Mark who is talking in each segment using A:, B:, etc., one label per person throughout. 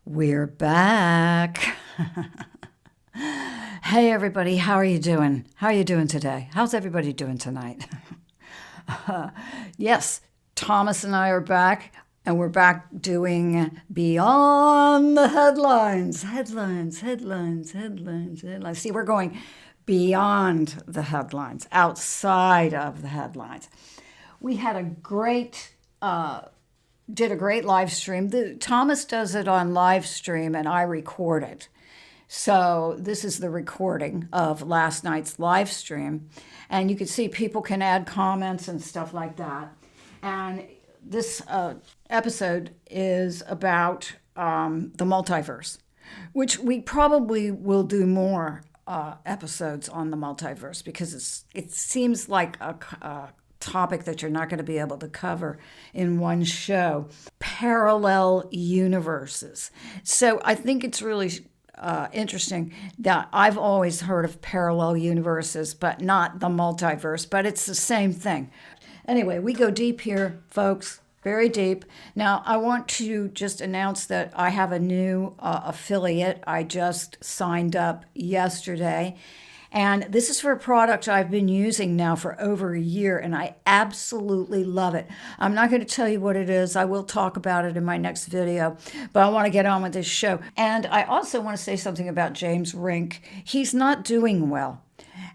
A: We're back. Hey, everybody. How are you doing? How are you doing today? How's everybody doing tonight? Yes, Thomas and I are back, and we're back doing Beyond the Headlines. Headlines. See, we're going beyond the headlines, outside of the headlines. We had a great did a great live stream. Thomas does it on live stream and I record it. So this is the recording of last night's live stream. And you can see people can add comments and stuff like that. And this episode is about the multiverse, which we probably will do more episodes on the multiverse because it seems like a topic that you're not going to be able to cover in one show. Parallel universes. So I think it's really interesting that I've always heard of parallel universes, but not the multiverse, but it's the same thing. Anyway, we go deep here, folks, very deep. Now, I want to just announce that I have a new affiliate. I just signed up yesterday. And this is for a product I've been using now for over a year, and I absolutely love it. I'm not going to tell you what it is. I will talk about it in my next video, but I want to get on with this show. And I also want to say something about James RINK. He's not doing well.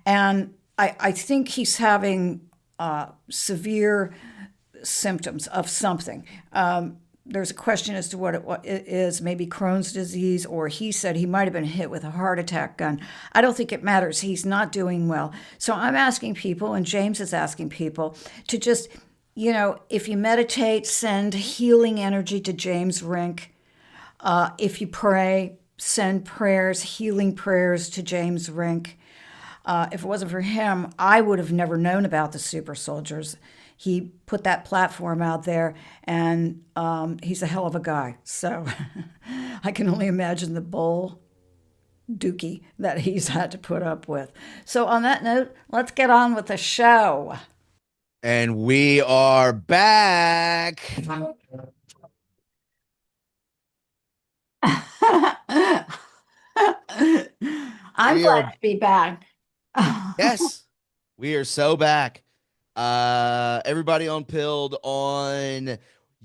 A: And I think he's having severe symptoms of something. There's a question as to what it is, maybe Crohn's disease, or he said he might have been hit with a heart attack gun. I don't think it matters. He's not doing well. So I'm asking people, and James is asking people, to just, if you meditate, send healing energy to James RINK. If you pray, send prayers, healing prayers to James RINK. If it wasn't for him, I would have never known about the super soldiers. He put that platform out there, and he's a hell of a guy. So I can only imagine the bull dookie that he's had to put up with. So on that note, let's get on with the show.
B: And we are back.
A: I'm glad to be back.
B: Yes, we are so back. Everybody on Pilled, on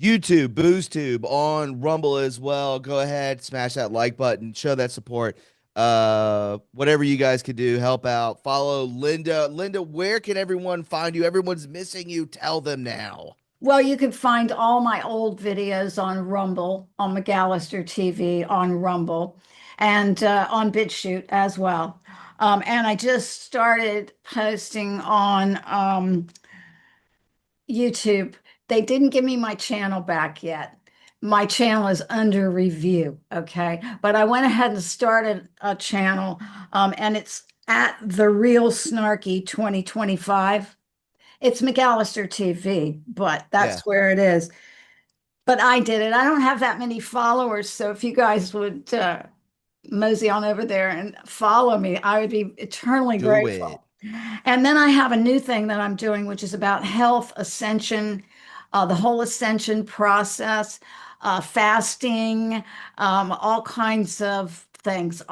B: YouTube, BoozTube, on Rumble as well. Go ahead, smash that like button, show that support. Whatever you guys could do, help out. Follow Linda. Linda, where can everyone find you? Everyone's missing you. Tell them now.
A: Well, you can find all my old videos on Rumble, on McAllister TV, on Rumble, and on BitChute as well. And I just started posting on YouTube. They didn't give me my channel back yet. My channel is under review, okay? But I went ahead and started a channel, and it's at The Real Snarky 2025. It's McAllister TV, but that's where it is. But I did it. I don't have that many followers, so if you guys would mosey on over there and follow me, I would be eternally grateful. And then I have a new thing that I'm doing, which is about health, ascension, the whole ascension process, fasting, all kinds of things,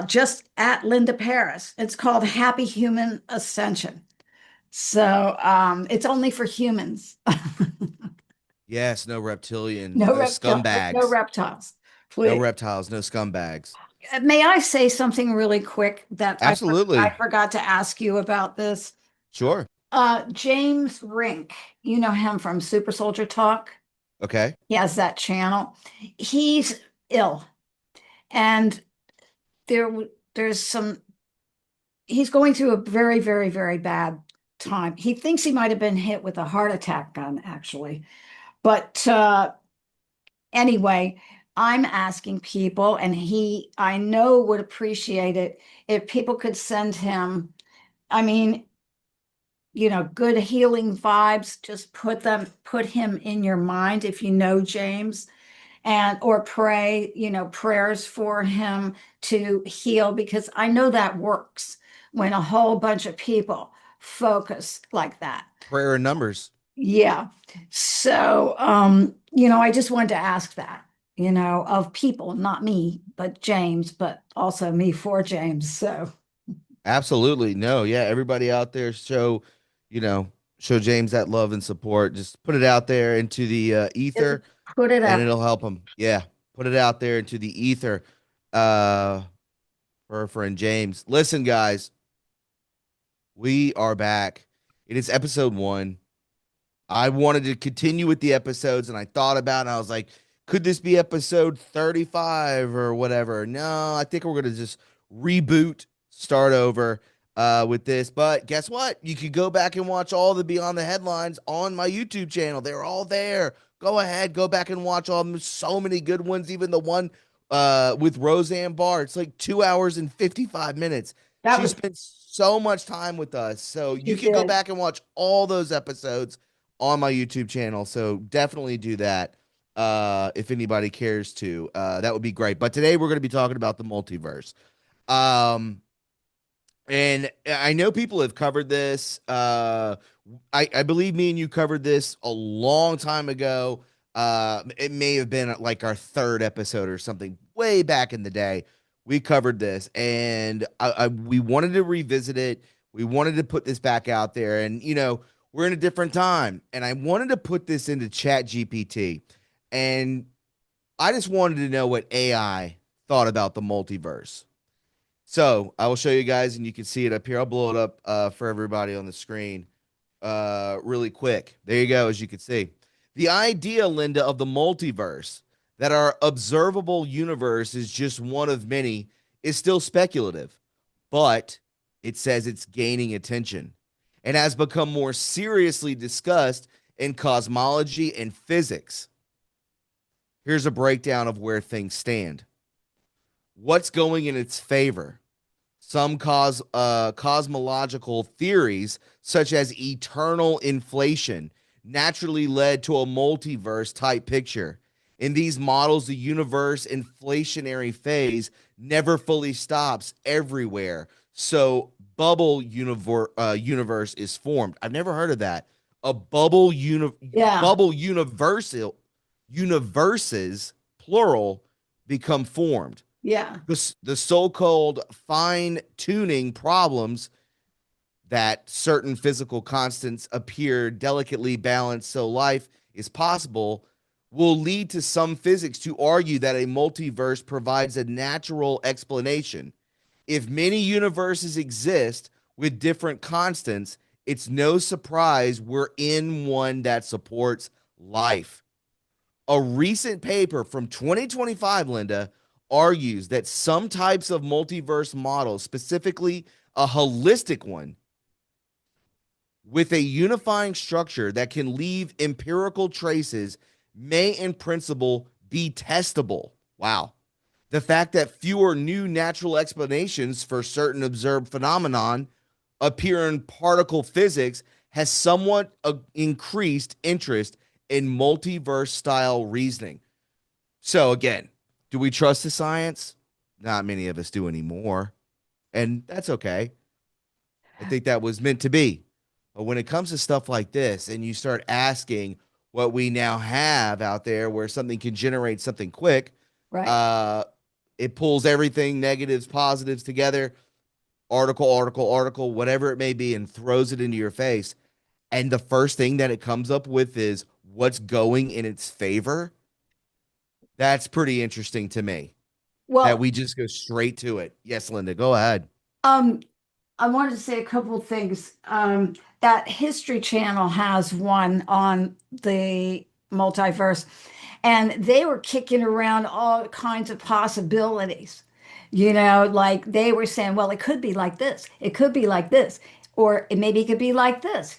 A: just at Linda Paris. It's called Happy Human Ascension. So it's only for humans.
B: Yes, no reptilian,
A: no
B: scumbags.
A: No reptiles. Please.
B: No reptiles, no scumbags.
A: May I say something really quick that
B: Absolutely.
A: I forgot to ask you about this?
B: Sure.
A: James RINK, you know him from Super Soldier Talk.
B: Okay.
A: He has that channel. He's ill. And there's some, he's going through a very, very, very bad time. He thinks he might have been hit with a heart attack gun, actually. But anyway, I'm asking people, and I know would appreciate it if people could send him, good healing vibes. Just put him in your mind if you know James, or pray, prayers for him to heal, because I know that works when a whole bunch of people focus like that.
B: Prayer in numbers.
A: Yeah. So, I just wanted to ask that, of people, not me, but James, but also me for James. So
B: Absolutely. No, yeah, everybody out there you know, show James that love and support. Just put it out there into the
A: just
B: ether
A: put it
B: and
A: out.
B: it'll help him. Yeah. Put it out there into the ether uh for our friend James. Listen, guys, we are back. It is episode 1. I wanted to continue with the episodes and I thought about it. I was like, could this be episode 35 or whatever? No, I think we're going to just reboot, start over with this. But guess what? You could go back and watch all the Beyond the Headlines on my YouTube channel. They're all there. Go ahead, go back and watch all of them. There's so many good ones, even the one with Roseanne Barr. It's like 2 hours and 55 minutes.
A: That
B: She
A: was,
B: spent so much time with us. So
A: she
B: you can go
A: did.
B: back and watch all those episodes on my YouTube channel. So definitely do that if anybody cares to. That would be great. But today we're going to be talking about the multiverse. Um, and I know people have covered this. I believe me and you covered this a long time ago. It may have been like our third episode or something way back in the day. We covered this, and we wanted to revisit it. We wanted to put this back out there, and we're in a different time, and I wanted to put this into Chat GPT, and I just wanted to know what AI thought about the multiverse. So I will show you guys, and you can see it up here. I'll blow it up for everybody on the screen really quick. There you go, as you can see. The idea, Linda, of the multiverse, that our observable universe is just one of many, is still speculative, but it says it's gaining attention and has become more seriously discussed in cosmology and physics. Here's a breakdown of where things stand. What's going in its favor? Some cosmological theories, such as eternal inflation, naturally led to a multiverse type picture. In these models, the universe inflationary phase never fully stops everywhere. So, universe is formed. I've never heard of that. A
A: Yeah.
B: bubble universal universes plural become formed.
A: Yeah.
B: The so-called fine tuning problems that certain physical constants appear delicately balanced so life is possible will lead to some physics to argue that a multiverse provides a natural explanation. If many universes exist with different constants, it's no surprise we're in one that supports life. A recent paper from 2025, Linda, argues that some types of multiverse models, specifically a holistic one, with a unifying structure that can leave empirical traces, may in principle be testable. Wow. The fact that fewer new natural explanations for certain observed phenomenon appear in particle physics has somewhat increased interest in multiverse style reasoning. So again, do we trust the science? Not many of us do anymore. And that's okay. I think that was meant to be. But when it comes to stuff like this and you start asking what we now have out there where something can generate something quick,
A: Right.
B: uh, it pulls everything, negatives, positives together, article, whatever it may be, and throws it into your face. And the first thing that it comes up with is what's going in its favor. That's pretty interesting to me that
A: Well,
B: we just go straight to it. Yes, Linda, go ahead.
A: um, I wanted to say a couple of things. That History Channel has one on the multiverse, and they were kicking around all kinds of possibilities. Like they were saying, well, it could be like this, it could be like this, or maybe it could be like this.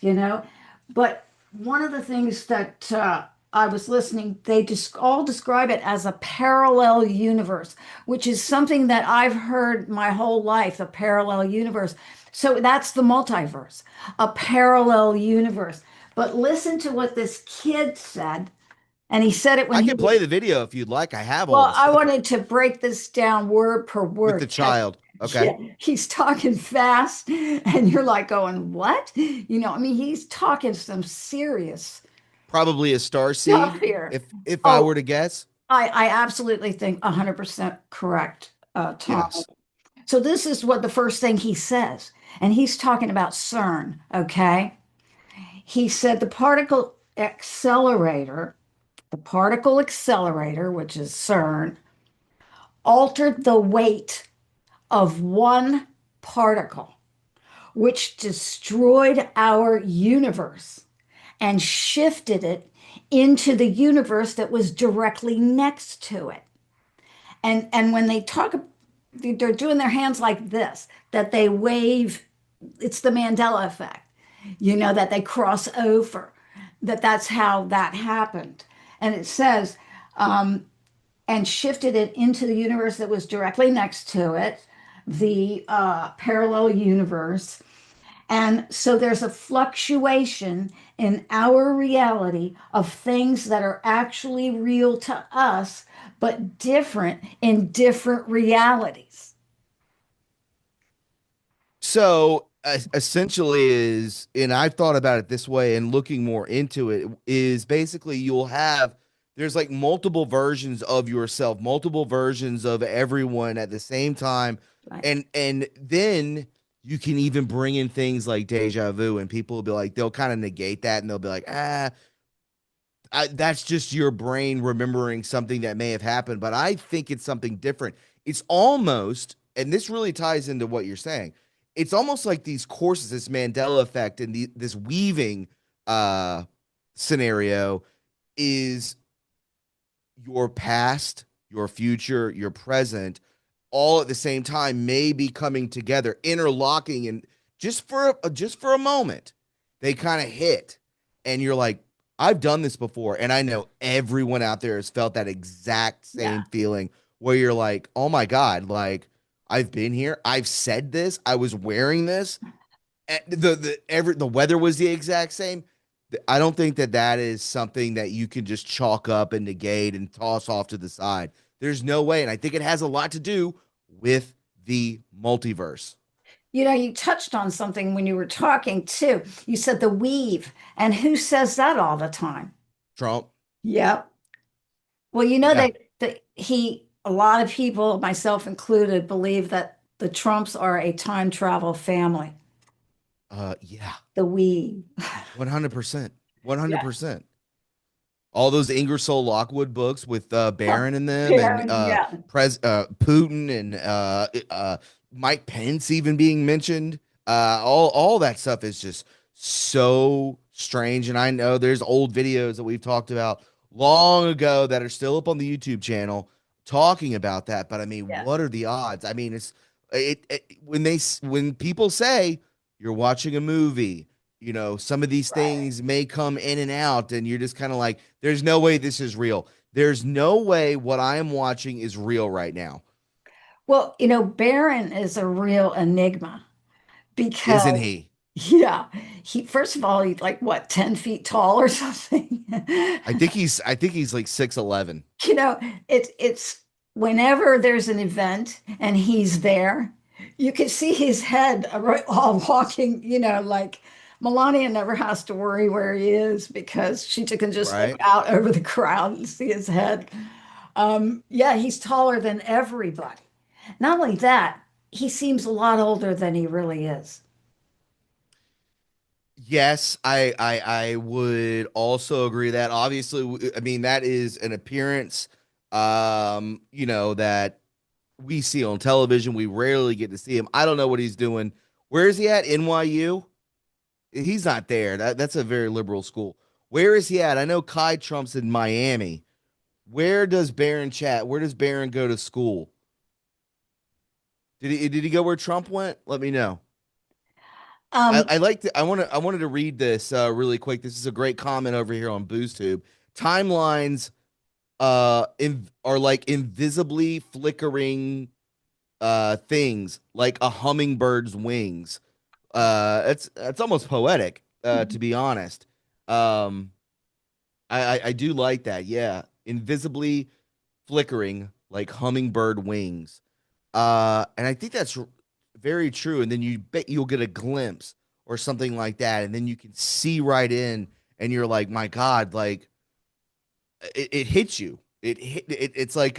A: But one of the things that I was listening, they just all describe it as a parallel universe, which is something that I've heard my whole life, a parallel universe. So that's the multiverse, a parallel universe. But listen to what this kid said. And he said it when
B: I
A: he
B: can play
A: was,
B: the video if you'd like. I have all
A: well,
B: the
A: I
B: stuff
A: wanted to break this down word per
B: with the
A: word.
B: child. Okay.
A: Yeah, he's talking fast, and you're like going, "What?" I mean, he's talking some serious
B: Probably a star
A: stuff
B: seed,
A: here.
B: if I
A: Oh,
B: were to guess.
A: I absolutely think 100% correct, Tom.
B: Yes.
A: So this is what the first thing he says, and he's talking about CERN, okay? He said the particle accelerator, which is CERN, altered the weight of one particle, which destroyed our universe and shifted it into the universe that was directly next to it. And when they talk, they're doing their hands like this, that they wave. It's the Mandela effect, that they cross over, that's how that happened. And it says, and shifted it into the universe that was directly next to it, the parallel universe. And so there's a fluctuation in our reality of things that are actually real to us, but different in different realities.
B: So essentially is, and I've thought about it this way and looking more into it, is basically there's like multiple versions of yourself, multiple versions of everyone at the same time.
A: Right.
B: And then you can even bring in things like deja vu, and people will be like, they'll kind of negate that and they'll be like, that's just your brain remembering something that may have happened. But I think it's something different. It's almost, and this really ties into what you're saying. It's almost like these courses, this Mandela effect, and this weaving uh, scenario is your past, your future, your present, all at the same time, may be coming together, interlocking, and just for a moment, they kind of hit, and you're like, I've done this before, and I know everyone out there has felt that exact
A: Yeah.
B: same feeling where you're like, oh my god, like I've been here, I've said this, I was wearing this, and the weather was the exact same. I don't think that is something that you can just chalk up and negate and toss off to the side. There's no way. And I think it has a lot to do with the multiverse.
A: You touched on something when you were talking too. You said the weave, and who says that all the time?
B: Trump.
A: Yep. Well,
B: Yeah.
A: a lot of people, myself included, believe that the Trumps are a time travel family.
B: Yeah.
A: The weave.
B: 100%.
A: Yeah.
B: 100%. All those Ingersoll Lockwood books with Barron in them, and
A: Baron, yeah.
B: Putin, and Mike Pence even being mentioned. All that stuff is just so strange. And I know there's old videos that we've talked about long ago that are still up on the YouTube channel talking about that. But I mean,
A: Yeah.
B: what are the odds? I mean, when people say you're watching a movie, some of these
A: Right.
B: things may come in and out, and you're just kind of like, there's no way this is real. There's no way what I am watching is real right now.
A: Well, Barron is a real enigma
B: Isn't
A: because,
B: he?
A: yeah, first of all, he's like what, 10 feet tall or something.
B: I think he's like 6'11".
A: you know, it's whenever there's an event and he's there, you can see his head all walking, like Melania never has to worry where he is because she can just look
B: Right?
A: out over the crowd and see his head. Yeah, he's taller than everybody. Not only that, he seems a lot older than he really is.
B: Yes, I would also agree that obviously, I mean, that is an appearance that we see on television. We rarely get to see him. I don't know what he's doing. Where is he at? NYU? He's not there. That's a very liberal school. Where is he at? I know Kai Trump's in Miami. Where does Barron chat? Where does Barron go to school? Did he go where Trump went? Let me know.
A: Um,
B: I wanted to read this really quick. This is a great comment over here on BoostTube. Timelines are like invisibly flickering things like a hummingbird's wings. It's almost poetic, to be honest. Um, I do like that. Yeah, invisibly flickering like hummingbird wings. And I think that's very true. And then you bet you'll get a glimpse or something like that, and then you can see right in, and you're like, my God, like it hits you. It's like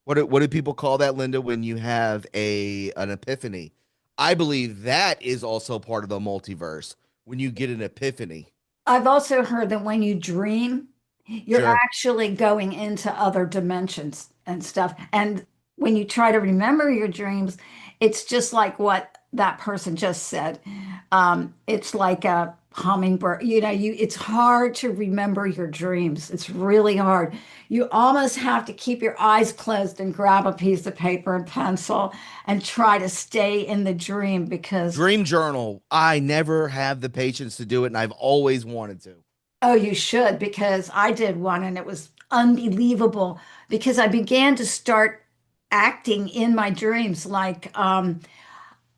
B: what do people call that, Linda, when you have an epiphany? I believe that is also part of the multiverse when you get an epiphany.
A: I've also heard that when you dream, you're
B: Sure.
A: actually going into other dimensions and stuff. And when you try to remember your dreams, it's just like what that person just said. It's like a hummingbird. It's hard to remember your dreams. It's really hard. You almost have to keep your eyes closed and grab a piece of paper and pencil and try to stay in the dream because
B: Dream journal. I never have the patience to do it, and I've always wanted to.
A: oh, you should, because I did one and it was unbelievable because I began to start acting in my dreams. Like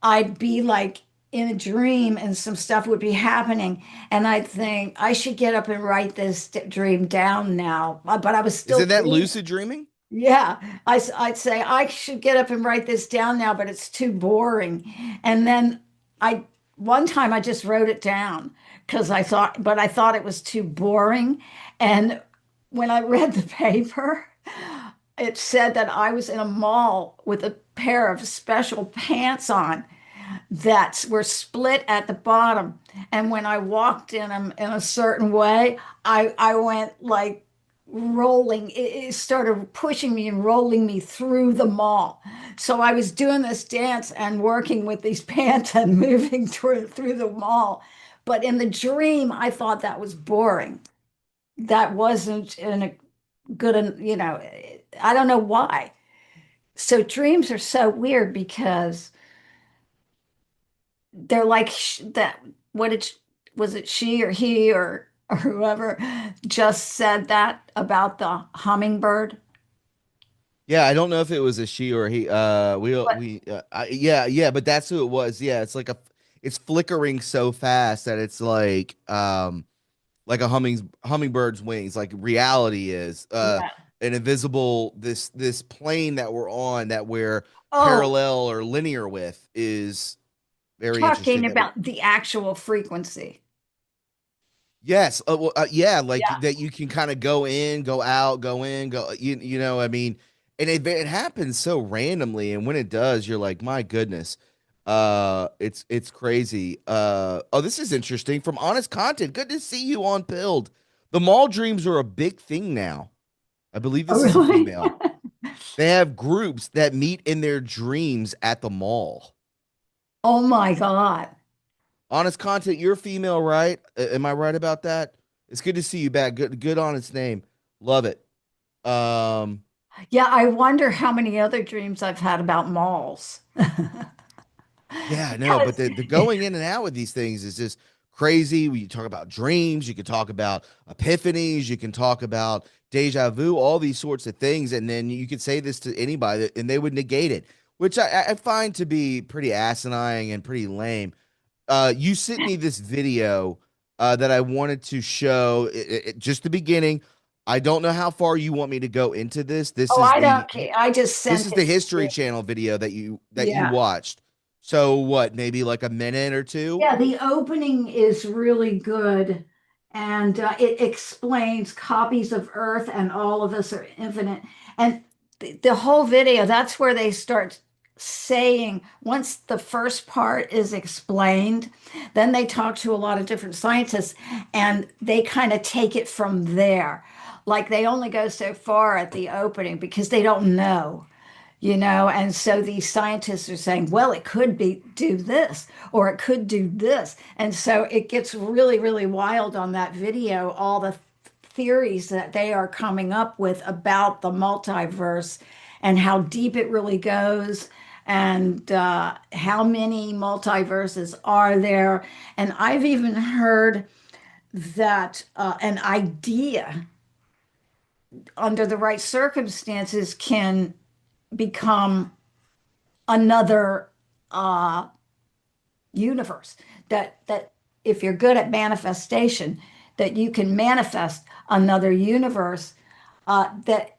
A: I'd be like in a dream and some stuff would be happening. And I'd think I should get up and write this dream down now. But I was still
B: Isn't that
A: dreaming.
B: lucid dreaming?
A: Yeah, I'd say I should get up and write this down now, but it's too boring. And then I, one time I just wrote it down because I thought it was too boring. And when I read the paper, it said that I was in a mall with a pair of special pants on that were split at the bottom. And when I walked in them in a certain way, I went like rolling. It started pushing me and rolling me through the mall. So I was doing this dance and working with these pants and moving through the mall. But in the dream, I thought that was boring. That wasn't in a good, I don't know why. So dreams are so weird because they're like that. What it was it she or he or whoever just said that about the hummingbird?
B: Yeah, I don't know if it was a she or a he.
A: But
B: Yeah, yeah, but that's who it was. Yeah, it's flickering so fast that it's like a hummingbird's wings, like reality is.
A: yeah.
B: An invisible this plane that we're on that we're
A: Oh,
B: parallel or linear with is very
A: talking
B: interesting. That
A: about the actual frequency.
B: yes, well, yeah, like
A: Yeah.
B: that you can kind of go in, go out, go in, go. You know, I mean, and it happens so randomly, and when it does, you're like, my goodness, it's crazy. Oh, this is interesting from Honest Content. Good to see you on Pilled. The mall dreams are a big thing now. I believe
A: Oh,
B: this is a
A: really?
B: female. They have groups that meet in their dreams at the mall.
A: Oh my God.
B: Honest Content, you're female, right? Am I right about that? It's good to see you back. Good honest name. Love it. Um,
A: Yeah, I wonder how many other dreams I've had about malls.
B: yeah, no, but
A: Because
B: the going in and out with these things is just crazy. When you talk about dreams, you can talk about epiphanies, you can talk about deja vu, all these sorts of things, and then you could say this to anybody and they would negate it, which I find to be pretty asinine and pretty lame. You sent me this video that I wanted to show. Just the beginning. I don't know how far you want me to go into this.
A: oh, I don't care. I just
B: This
A: sent
B: is
A: it
B: the
A: to
B: History
A: you.
B: Channel video that you
A: Yeah.
B: watched. So what? Maybe like a minute or two.
A: Yeah, the opening is really good. And it explains copies of Earth and all of us are infinite. And the whole video, that's where they start saying, once the first part is explained, then they talk to a lot of different scientists and they kind of take it from there. Like they only go so far at the opening because they don't know. And so these scientists are saying, well, it could be do this or it could do this. And so it gets really, really wild on that video, all the theories that they are coming up with about the multiverse and how deep it really goes and how many multiverses are there. And I've even heard that an idea under the right circumstances can become another uh, universe. That if you're good at manifestation, that you can manifest another universe. That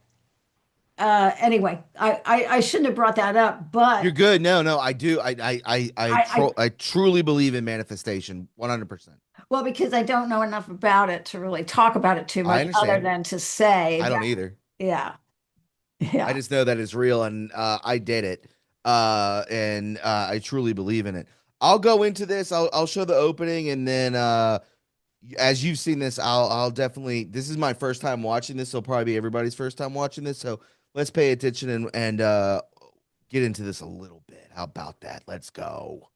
A: anyway, I shouldn't have brought that up, but
B: You're good. No, no, I do. I truly believe in manifestation 100%.
A: well, because I don't know enough about it to really talk about it too
B: I
A: much other
B: understand.
A: than to say
B: I
A: that,
B: don't either.
A: yeah,
B: I
A: yeah.
B: just know that it's real and I did it. And I truly believe in it. I'll go into this. I'll show the opening and then as you've seen this, I'll definitely this is my first time watching this, so it'll probably be everybody's first time watching this. So let's pay attention and get into this a little bit. How about that? Let's go.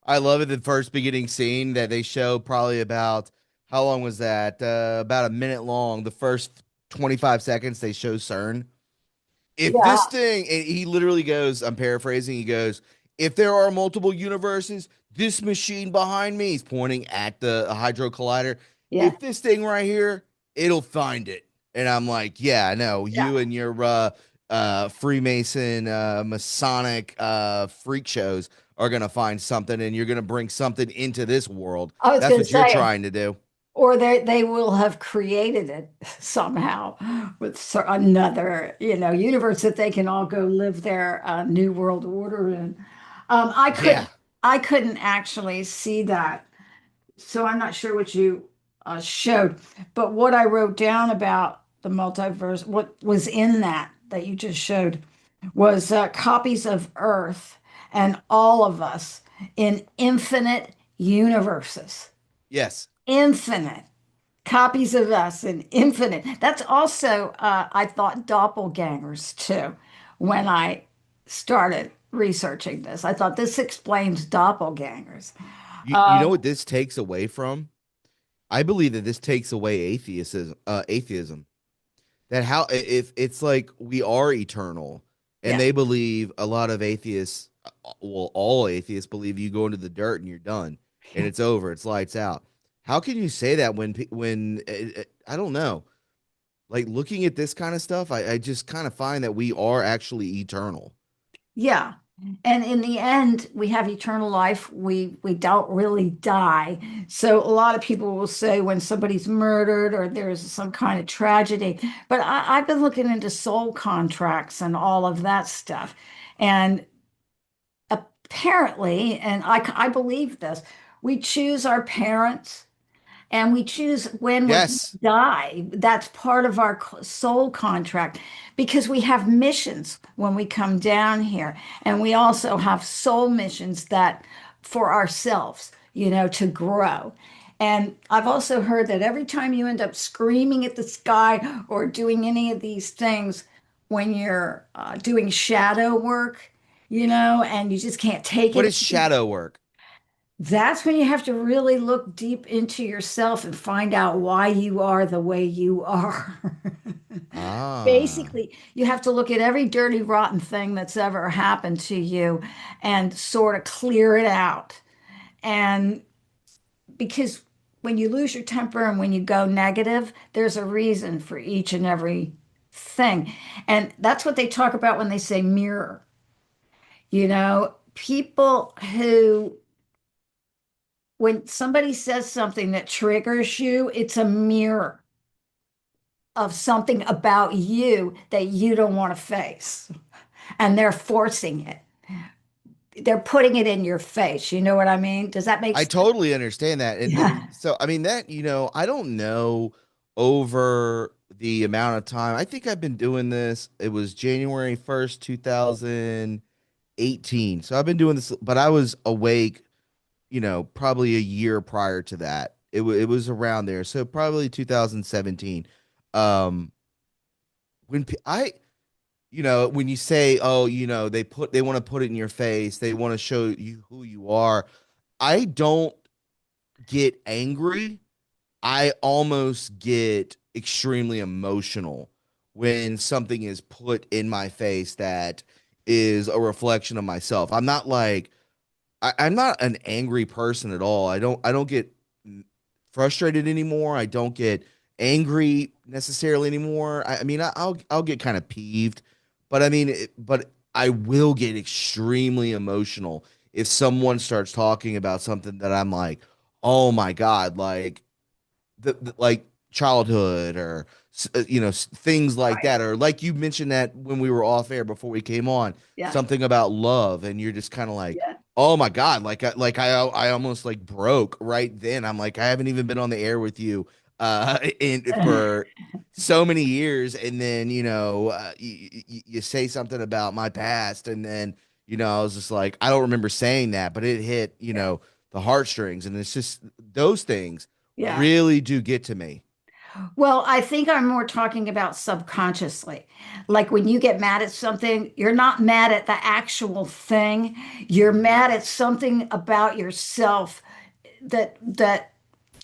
B: I love it. The first beginning scene that they show probably about how long was that? About a minute long. The first 25 seconds they show CERN. If this
A: Yeah,
B: thing, and he literally goes, I'm paraphrasing, he goes, if there are multiple universes, this machine behind me, he's pointing at the Hydro Collider.
A: yeah,
B: If this thing right here, it'll find it. And I'm like, yeah, no,
A: yeah.
B: you and your Freemason, Masonic freak shows are going to find something and you're going to bring something into this world.
A: I was
B: That's
A: going to
B: what you're
A: say,
B: trying to do.
A: or they will have created it somehow with another, universe that they can all go live their new world order in. I
B: Yeah.
A: couldn't actually see that, so I'm not sure what you showed. But what I wrote down about the multiverse, what was in that you just showed, was copies of Earth and all of us in infinite universes.
B: Yes.
A: Infinite copies of us in infinite. That's also, I thought, doppelgangers too, when I started researching this. I thought this explains doppelgangers.
B: You know
A: Um,
B: what this takes away from? I believe that this takes away atheism. That how if it's like we are eternal, and
A: yeah,
B: they believe a lot of atheists, well, all atheists believe you go into the dirt and you're done, and it's over, it's lights out. How can you say that when I don't know, like looking at this kind of stuff, I just kind of find that we are actually eternal.
A: yeah. And in the end, we have eternal life. We don't really die. So a lot of people will say when somebody's murdered or there's some kind of tragedy. But I've been looking into soul contracts and all of that stuff. And apparently, and I believe this, we choose our parents and we choose when we're going
B: Yes.
A: to die. That's part of our soul contract because we have missions when we come down here. And we also have soul missions that for ourselves, to grow. And I've also heard that every time you end up screaming at the sky or doing any of these things, when you're doing shadow work, and you just can't take
B: What
A: it,
B: is shadow work?
A: that's when you have to really look deep into yourself and find out why you are the way you are.
B: Ah.
A: Basically, you have to look at every dirty, rotten thing that's ever happened to you and sort of clear it out. And because when you lose your temper and when you go negative, there's a reason for each and every thing. And that's what they talk about when they say mirror. People who when somebody says something that triggers you, it's a mirror of something about you that you don't want to face. And they're forcing it. They're putting it in your face. You know what I mean? Does that make
B: I
A: sense?
B: totally understand that. And
A: Yeah.
B: so, I mean, that, I don't know over the amount of time. I think I've been doing this. It was January 1st, 2018. So I've been doing this, but I was awake, probably a year prior to that. It was around there. So probably 2017. Um, I, when you say, oh, they want to put it in your face, they want to show you who you are. I don't get angry. I almost get extremely emotional when something is put in my face that is a reflection of myself. I'm not an angry person at all. I don't get frustrated anymore. I don't get angry necessarily anymore. I mean, I'll get kind of peeved, but I mean, but I will get extremely emotional if someone starts talking about something that I'm like, oh my God, like like childhood or things like
A: Right.
B: that, or like you mentioned that when we were off air before we came on,
A: Yeah.
B: something about love, and you're just kind of like,
A: Yeah.
B: oh my God, I almost like broke right then. I'm like, I haven't even been on the air with you in for so many years, and then you say something about my past, and then I was just like, I don't remember saying that, but it hit
A: Yeah.
B: the heartstrings, and it's just those things
A: Yeah.
B: really do get to me.
A: Well, I think I'm more talking about subconsciously. Like when you get mad at something, you're not mad at the actual thing. You're mad at something about yourself that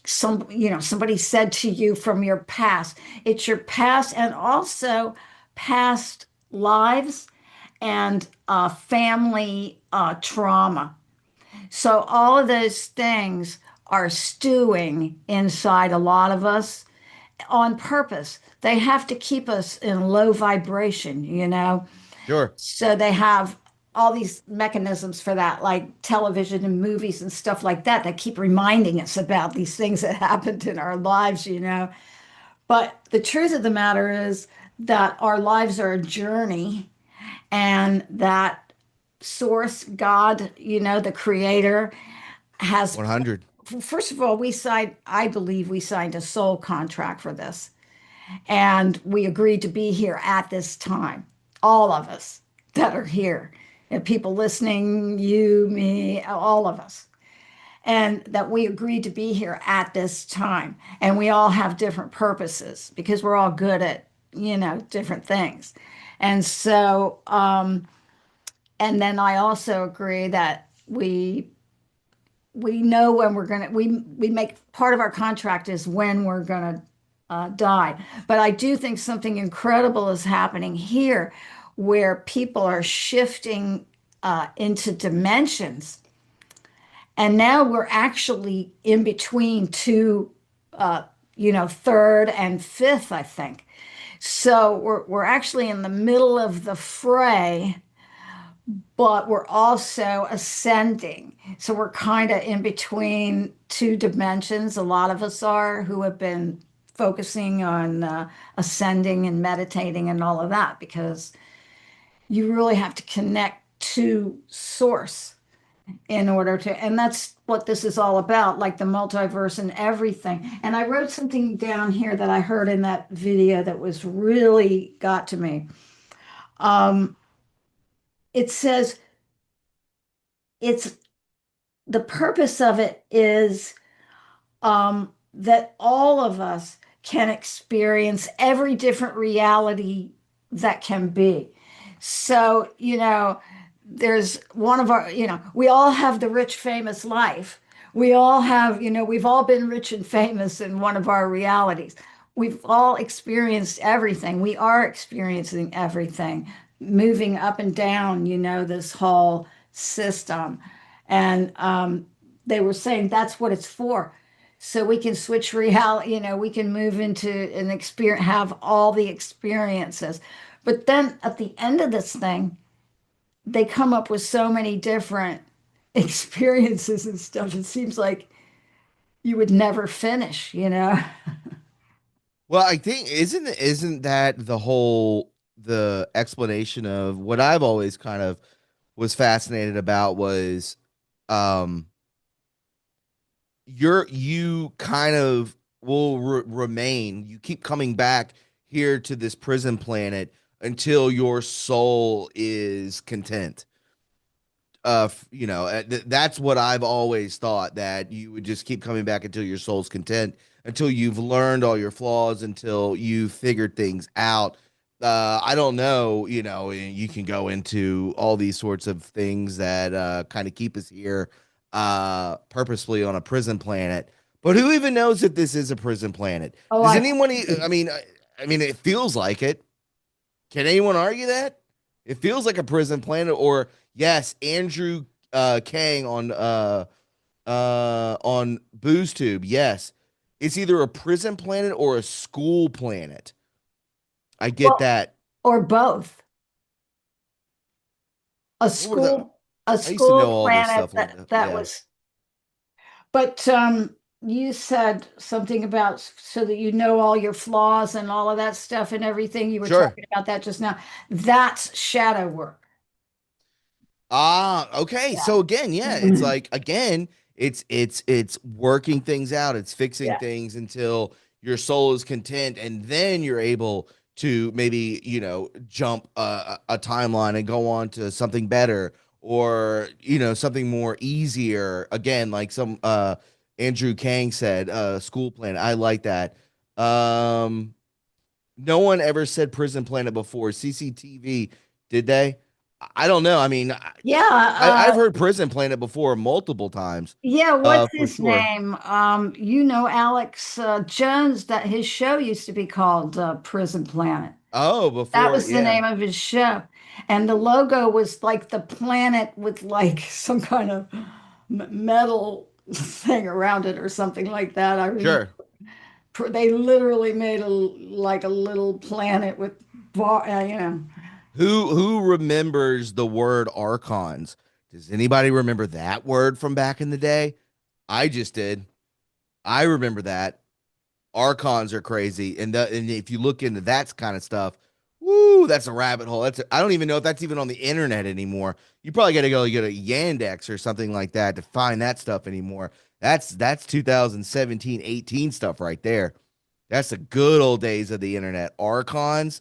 A: somebody said to you from your past. It's your past and also past lives and family trauma. So all of those things are stewing inside a lot of us on purpose. They have to keep us in low vibration,
B: Sure.
A: So they have all these mechanisms for that, like television and movies and stuff like that, that keep reminding us about these things that happened in our lives. But the truth of the matter is that our lives are a journey and that source, God, the creator, has,
B: 100.
A: first of all, I believe we signed a soul contract for this. And we agreed to be here at this time, all of us that are here, and people listening, you, me, all of us, and that we agreed to be here at this time. And we all have different purposes because we're all good at, different things. And so, and then I also agree that we know when we make part of our contract is when we're gonna die. But I do think something incredible is happening here, where people are shifting into dimensions, and now we're actually in between two, third and fifth, I think. So we're actually in the middle of the fray, but we're also ascending. So we're kind of in between two dimensions. A lot of us are who have been focusing on ascending and meditating and all of that because you really have to connect to source in order to, and that's what this is all about, like the multiverse and everything. And I wrote something down here that I heard in that video that was really got to me. Um, it says it's the purpose of it is that all of us can experience every different reality that can be. So, there's one of our, we all have the rich, famous life. We all have, we've all been rich and famous in one of our realities. We've all experienced everything. We are experiencing everything, moving up and down, this whole system. And they were saying that's what it's for. So we can switch reality, we can move into an experience, have all the experiences. But then at the end of this thing, they come up with so many different experiences and stuff. It seems like you would never finish.
B: Well, I think isn't that the explanation of what I've always kind of was fascinated about was um you kind of will remain, you keep coming back here to this prison planet until your soul is content. That's what I've always thought, that you would just keep coming back until your soul's content, until you've learned all your flaws, until you've figured things out. I don't know, you can go into all these sorts of things that kind of keep us here purposefully on a prison planet. But who even knows if this is a prison planet?
A: Oh,
B: Does
A: I
B: anyone I mean it feels like it. Can anyone argue that? It feels like a prison planet, or yes, Andrew Kang on BoozTube. Yes. It's either a prison planet or a school planet. I get
A: well,
B: that.
A: or both. A
B: What were the
A: school, a
B: I used to know
A: school
B: all this
A: planet
B: stuff a little bit.
A: that
B: Yeah.
A: was. But you said something about so that you know all your flaws and all of that stuff and everything. You were
B: Sure.
A: talking about that just now. That's shadow work.
B: Ah, okay.
A: Yeah.
B: So again, yeah, it's
A: Mhm.
B: like again, it's working things out. It's fixing
A: Yeah.
B: things until your soul is content, and then you're able to maybe, jump a timeline and go on to something better, or, something more easier. Again, like some Andrew Kang said, school plan. I like that. Um no one ever said prison planet before. CCTV, did they? I don't know. I mean, I've
A: Yeah.
B: heard prison planet before multiple times,
A: Yeah. What's
B: for
A: his
B: sure.
A: name? Alex Jones, that his show used to be called Prison Planet.
B: Oh,
A: That
B: before,
A: was the
B: yeah,
A: name of his show. And the logo was like the planet with like some kind of metal thing around it or something like that. I remember
B: sure.
A: they literally made like a little planet with
B: Who remembers the word archons? Does anybody remember that word from back in the day? I just did. I remember that. Archons are crazy, and if you look into that kind of stuff, woo, that's a rabbit hole. I don't even know if that's even on the internet anymore. You probably got to go get a Yandex or something like that to find that stuff anymore. That's 2017, 18 stuff right there. That's the good old days of the internet. Archons,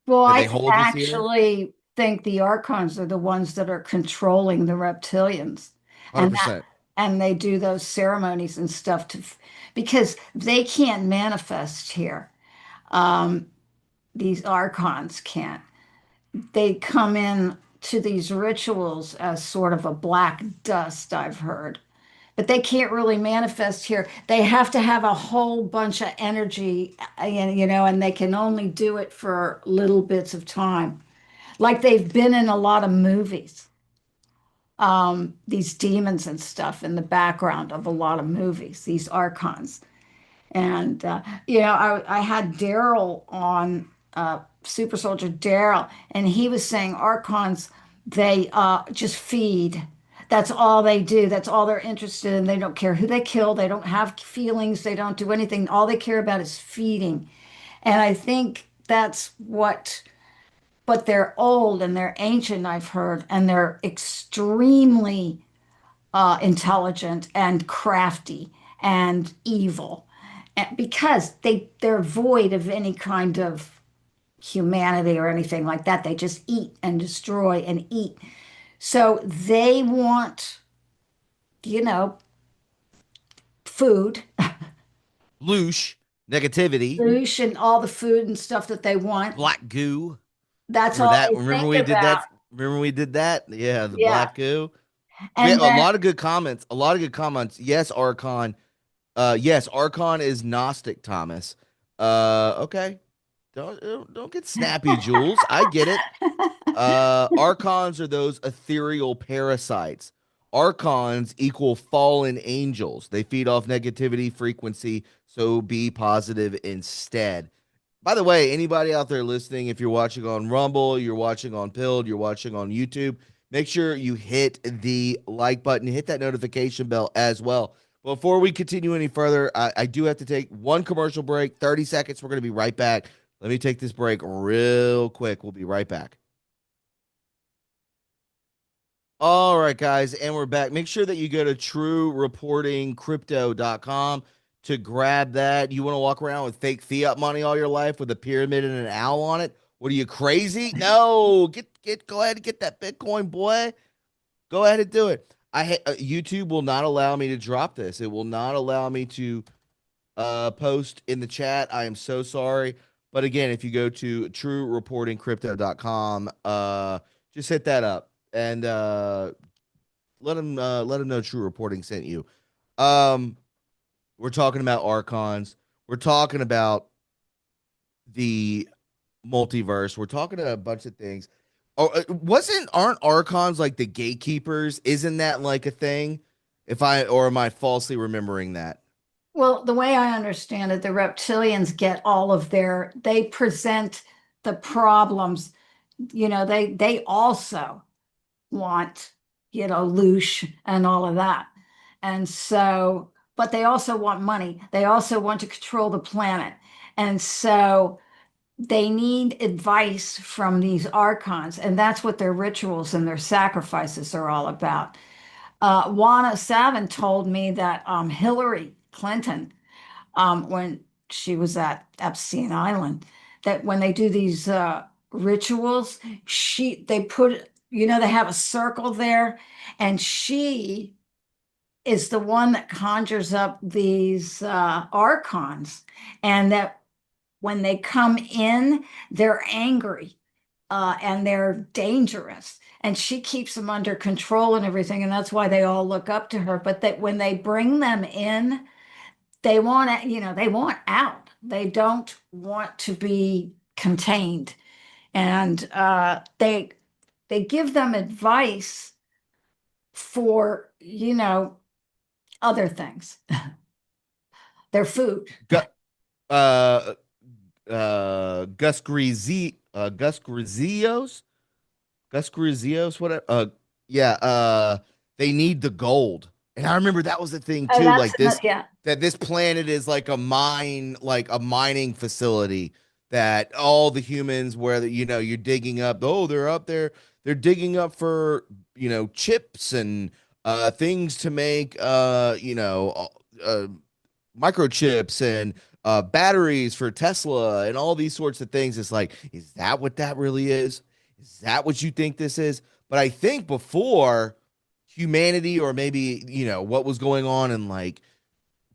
A: well,
B: did
A: I
B: they hold us here?
A: actually think the archons are the ones that are controlling the reptilians, and that
B: 100%.
A: and they do those ceremonies and stuff because they can't manifest here. Um, these archons can't. They come in to these rituals as sort of a black dust, I've heard. But they can't really manifest here. They have to have a whole bunch of energy, and they can only do it for little bits of time. Like they've been in a lot of movies, these demons and stuff in the background of a lot of movies, these archons. And, I had Daryl on, Super Soldier Daryl, and he was saying Archons, they just feed. That's all they do. That's all they're interested in. They don't care who they kill. They don't have feelings. They don't do anything. All they care about is feeding. And I think that's but they're old and they're ancient, I've heard, and they're extremely intelligent and crafty and evil. Because they're void of any kind of humanity or anything like that. They just eat and destroy and eat. So they want, you know, food,
B: Loosh, negativity,
A: douche, and all the food and stuff that they want.
B: black goo.
A: That's
B: Remember
A: all
B: that?
A: they
B: Remember
A: think
B: we did
A: about.
B: that? Remember we did that? Yeah, the
A: Yeah.
B: black goo. We
A: And
B: have a
A: then,
B: lot of good comments. A lot of good comments. Yes, Archon. Yes, Archon is Gnostic, Thomas. Okay. Don't get snappy, Jules. I get it. Archons are those ethereal parasites. Archons equal fallen angels. They feed off negativity frequency, so be positive instead. By the way, anybody out there listening, if you're watching on Rumble, you're watching on Pilled, you're watching on YouTube, make sure you hit the like button, hit that notification bell as well. Before we continue any further, I do have to take one commercial break, 30 seconds. We're going to be right back. Let me take this break real quick. We'll be right back. All right, guys, and we're back. Make sure that you go to truereportingcrypto.com to grab that. You want to walk around with fake fiat money all your life with a pyramid and an owl on it? What are you crazy? No, go ahead and get that Bitcoin, boy. Go ahead and do it. YouTube will not allow me to drop this. It will not allow me to post in the chat. I am so sorry. But again, if you go to truereportingcrypto.com, just hit that up and let them know True Reporting sent you. Um, we're talking about archons. We're talking about the multiverse. We're talking about a bunch of things. Oh, aren't archons like the gatekeepers? Isn't that like a thing? If I or am I falsely remembering that?
A: Well, the way I understand it, the reptilians get all of they present the problems. They also want, loosh and all of that. And so, but they also want money. They also want to control the planet. And so they need advice from these archons, and that's what their rituals and their sacrifices are all about. Juana Savin told me that Hillary Clinton, when she was at Epstein Island, that when they do these rituals, they put, they have a circle there, and she is the one that conjures up these archons, and that when they come in, they're angry and they're dangerous. And she keeps them under control and everything. And that's why they all look up to her. But that when they bring them in, they want to, they want out. They don't want to be contained. And they give them advice for, other things. Their food.
B: Gu- uh, Gus Grizios, whatever. Yeah. They need the gold, and I remember that was the thing
A: Oh,
B: too. Like this,
A: yeah.
B: that this planet is like a mine, like a mining facility. That all the humans, where you're digging up. Oh, they're up there. They're digging up for chips and things to make microchips and batteries for Tesla and all these sorts of things. It's like, is that what that really is? Is that what you think this is? But I think before humanity, or maybe, what was going on in like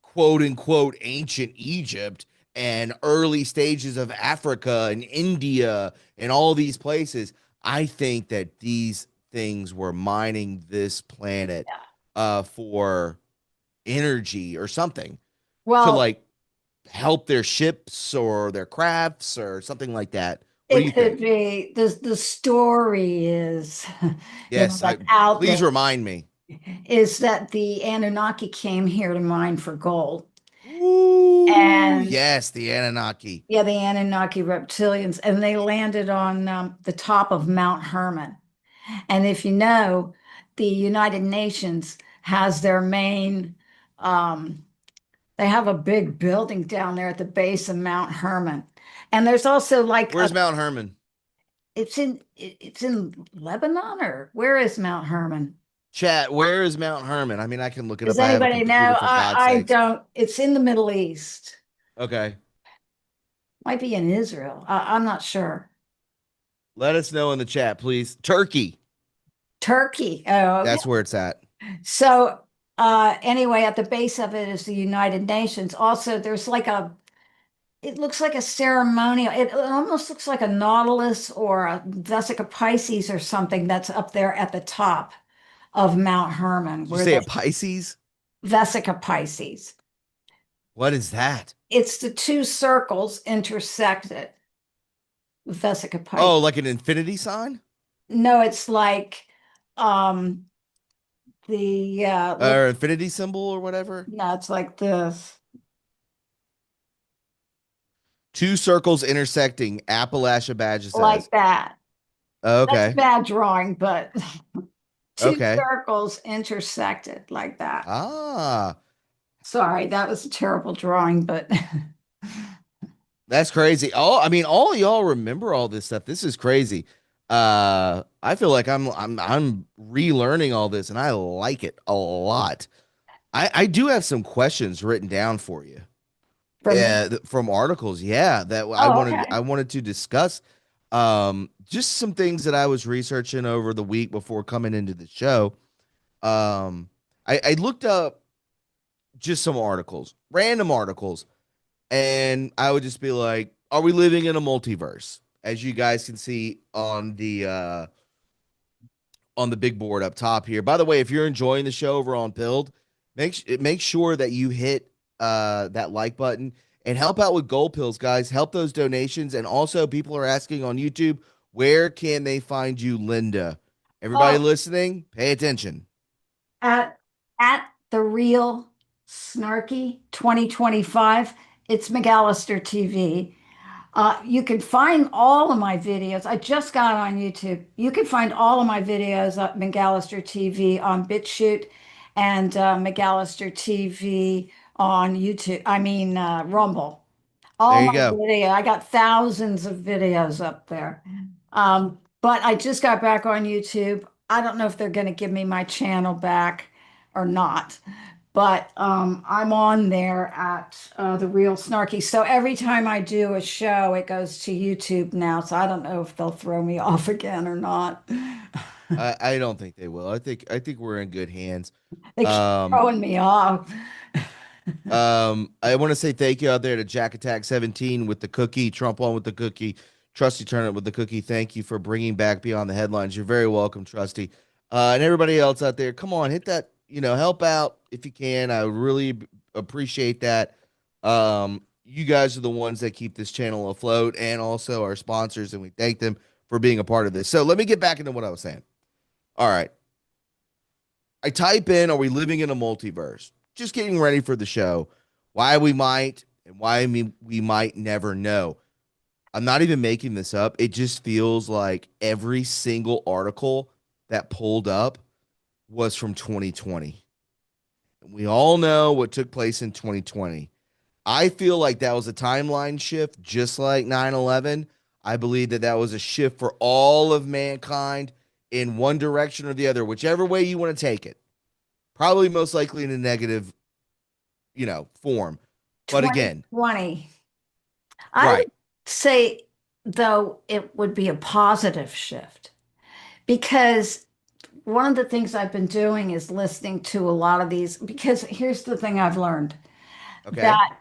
B: quote unquote ancient Egypt and early stages of Africa and India and all these places, I think that these things were mining this planet for energy or something to
A: Well,
B: like help their ships or their crafts or something like that. What do you
A: it could
B: think?
A: be the story is,
B: Yes,
A: that's out there,
B: please remind me.
A: is that the Anunnaki came here to mine for gold.
B: Ooh,
A: And
B: yes, the Anunnaki.
A: yeah, the Anunnaki reptilians, and they landed on the top of Mount Hermon. And if you know, the United Nations has their main, um, they have a big building down there at the base of Mount Hermon. And there's also like
B: Where's Mount Hermon?
A: it's in Lebanon, or where is Mount Hermon?
B: Chat, where is Mount Hermon? I mean, I can look it
A: Does
B: up. I have a
A: anybody
B: computer,
A: know?
B: for God's
A: I
B: sakes.
A: don't. It's in the Middle East.
B: Okay.
A: Might be in Israel. I'm not sure.
B: Let us know in the chat, please. Turkey.
A: Turkey. Oh, okay.
B: That's where it's at.
A: So anyway, at the base of it is the United Nations. Also, there's like it looks like a ceremonial. It almost looks like a Nautilus or a Vesica Pisces or something that's up there at the top of Mount Hermon,
B: Did you
A: where
B: say a
A: the
B: Pisces?
A: Vesica Pisces.
B: What is that?
A: It's the two circles intersected. Vesica Pisces.
B: Oh, like an infinity sign?
A: No, it's like um the
B: Or infinity symbol or whatever?
A: no, it's like this.
B: Two circles intersecting, Appalachia badge says.
A: Like that. That's a
B: Okay.
A: bad drawing, but two
B: Okay.
A: circles intersected like that.
B: Ah,
A: Sorry, that was a terrible drawing, but
B: that's crazy. I mean, all of y'all remember all this stuff. This is crazy. I feel like I'm relearning all this and I like it a lot. I do have some questions written down for you.
A: for me.
B: From articles, yeah, that
A: Oh, okay.
B: I wanted to discuss. Just some things that I was researching over the week before coming into the show. I looked up just some articles, random articles, and I would just be like, are we living in a multiverse? As you guys can see on the big board up top here. By the way, if you're enjoying the show over on Pilled, make sure that you hit that like button and help out with Gold Pills, guys. Help those donations. And also, people are asking on YouTube, where can they find you, Linda? Everybody
A: Oh,
B: listening, pay attention.
A: at the real snarky 2025, it's McAllister TV. You can find all of my videos. I just got on YouTube. You can find all of my videos at McAllister TV on BitChute and McAllister TV on YouTube. I mean, Rumble. All
B: There you
A: my
B: go.
A: video. I got thousands of videos up there. But I just got back on YouTube. I don't know if they're going to give me my channel back or not. But I'm on there at the Real Snarky. So every time I do a show, it goes to YouTube now. So I don't know if they'll throw me off again or not.
B: I don't think they will. I think we're in good hands.
A: They keep
B: Um,
A: throwing me off.
B: I want to say thank you out there to Jack Attack 17 with the cookie, Trump on with the cookie, Trusty Turnip with the cookie. Thank you for bringing back Beyond the Headlines. You're very welcome, Trusty. And everybody else out there, come on, hit that, help out if you can. I really appreciate that. You guys are the ones that keep this channel afloat and also our sponsors, and we thank them for being a part of this. So let me get back into what I was saying. All right. I type in, are we living in a multiverse? Just getting ready for the show. Why we might and why we might never know. I'm not even making this up. It just feels like every single article that pulled up was from 2020. We all know what took place in 2020. I feel like that was a timeline shift, just like 9/11. I believe that that was a shift for all of mankind in one direction or the other, whichever way you want to take it. Probably most likely in a negative, form. But again,
A: 2020. I
B: right.
A: would say, though, it would be a positive shift because one of the things I've been doing is listening to a lot of these. Because here's the thing I've learned
B: Okay.
A: that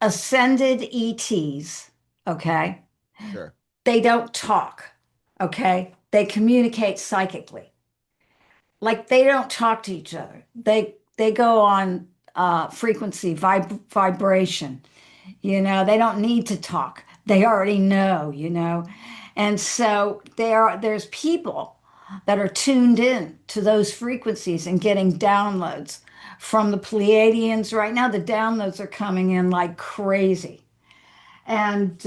A: ascended ETs, okay,
B: Sure.
A: they don't talk, okay, they communicate psychically. Like they don't talk to each other. They go on frequency, vibration. They don't need to talk. They already know. And so there's people that are tuned in to those frequencies and getting downloads from the Pleiadians. Right now, the downloads are coming in like crazy. And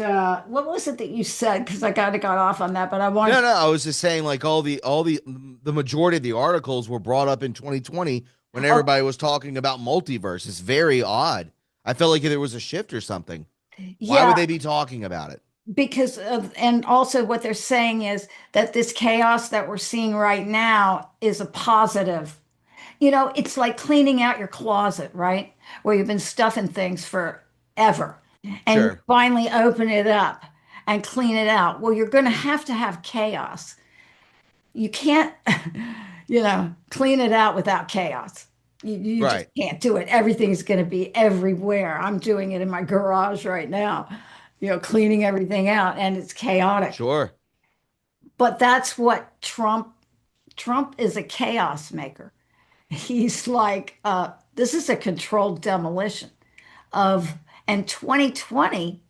A: what was it that you said? Because I kind of got off on that, but I
B: No,
A: wanted.
B: no, I was just saying like the majority of the articles were brought up in 2020 when
A: Oh,
B: everybody was talking about multiverse. It's very odd. I felt like there was a shift or something. Why would
A: yeah,
B: they be talking about it?
A: because and also what they're saying is that this chaos that we're seeing right now is a positive. It's like cleaning out your closet, right? Where you've been stuffing things forever. And you
B: Sure.
A: finally open it up and clean it out. Well, you're going to have chaos. You can't, clean it out without chaos. You just
B: Right.
A: can't do it. Everything's going to be everywhere. I'm doing it in my garage right now, cleaning everything out, and it's chaotic.
B: Sure.
A: But that's what Trump is a chaos maker. He's like, this is a controlled demolition of, and 2020,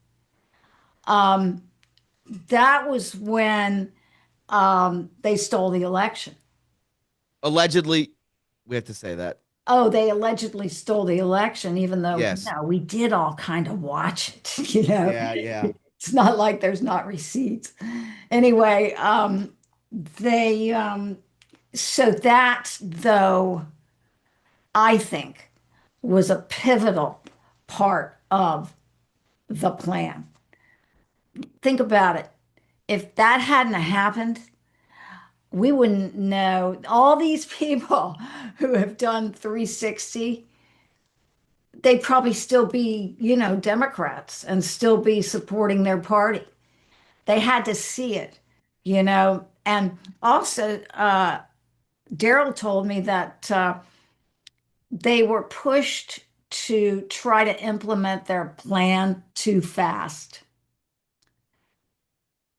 A: that was when they stole the election.
B: Allegedly, we have to say that.
A: Oh, they allegedly stole the election, even though,
B: Yes.
A: we did all kind of watch it,
B: Yeah, yeah.
A: It's not like there's not receipts. Anyway, they, so that, though, I think was a pivotal part of the plan. Think about it. If that hadn't happened, we wouldn't know all these people who have done 360. They'd probably still be, Democrats and still be supporting their party. They had to see it, And also, Daryl told me that they were pushed to try to implement their plan too fast.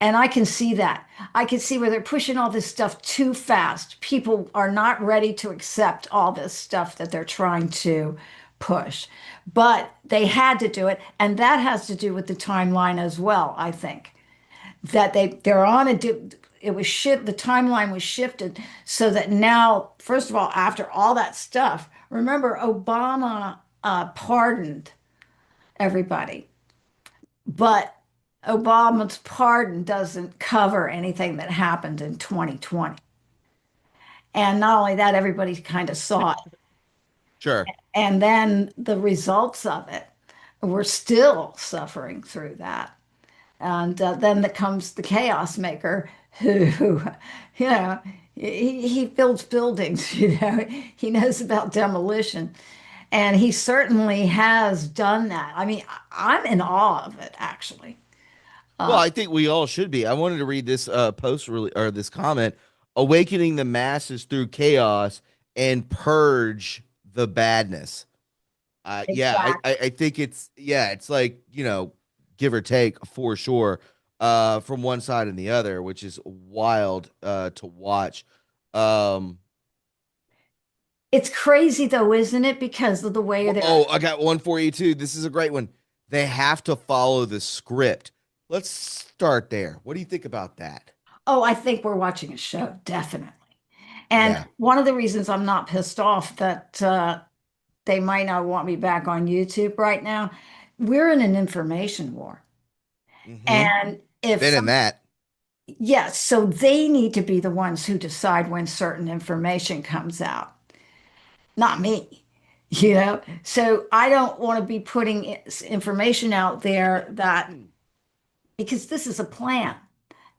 A: And I can see that. I can see where they're pushing all this stuff too fast. People are not ready to accept all this stuff that they're trying to push. But they had to do it. And that has to do with the timeline as well, I think. That they're on a it was shift the timeline was shifted so that now, first of all, after all that stuff, remember Obama pardoned everybody. But Obama's pardon doesn't cover anything that happened in 2020. And not only that, everybody kind of saw it.
B: Sure.
A: And then the results of it, we're still suffering through that. And then comes the chaos maker who, you know, he builds buildings, he knows about demolition. And he certainly has done that. I mean, I'm in awe of it, actually.
B: Well, I think we all should be. I wanted to read this post really, or this comment: awakening the masses through chaos and purge the badness. Yeah,
A: Exactly.
B: I think it's like, give or take for sure, from one side and the other, which is wild to watch. Um,
A: It's crazy though, isn't it? Because of the way they're.
B: oh, I got one for you too. This is a great one. They have to follow the script. Let's start there. What do you think about that?
A: Oh, I think we're watching a show, definitely. And
B: Yeah.
A: one of the reasons I'm not pissed off that they might not want me back on YouTube right now, we're in an information war.
B: Mm-hmm.
A: And if
B: Been in
A: some,
B: that.
A: yes, so they need to be the ones who decide when certain information comes out, not me. So I don't want to be putting information out there that because this is a plan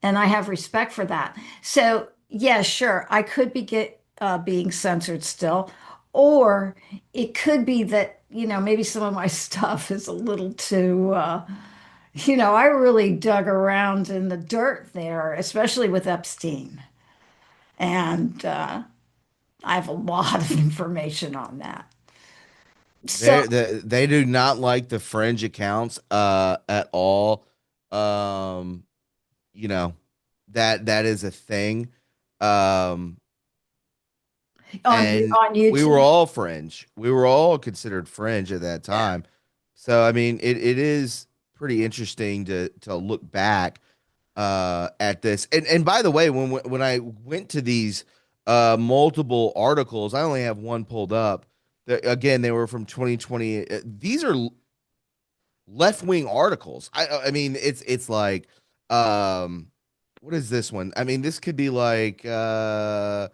A: and I have respect for that. So, yeah, sure, I could being censored still, or it could be that, maybe some of my stuff is a little too, I really dug around in the dirt there, especially with Epstein. And I have a lot of information on that. So,
B: They do not like the fringe accounts at all. Um, you know, that is a thing. Um, and
A: on
B: we were
A: YouTube,
B: all fringe. We were all considered fringe at that time. So I mean, it is pretty interesting to look back at this. And by the way, when I went to these multiple articles, I only have one pulled up. Again, they were from 2020. These are left wing articles. I mean, it's like, what is this one? I mean, this could be like, yeah,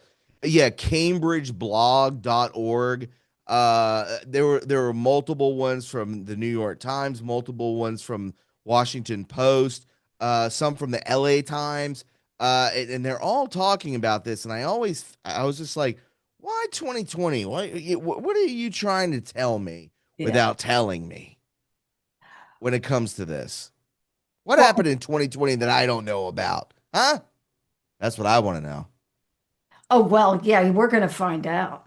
B: cambridgeblog.org. There were multiple ones from the New York Times, multiple ones from Washington Post, some from the LA Times, and they're all talking about this. And I was just like, why 2020? What are you trying to tell me
A: yeah.
B: without telling me when it comes to this? What
A: Well,
B: happened in 2020 that I don't know about? Huh? That's what I want to know.
A: oh, well, yeah, we're going to find out.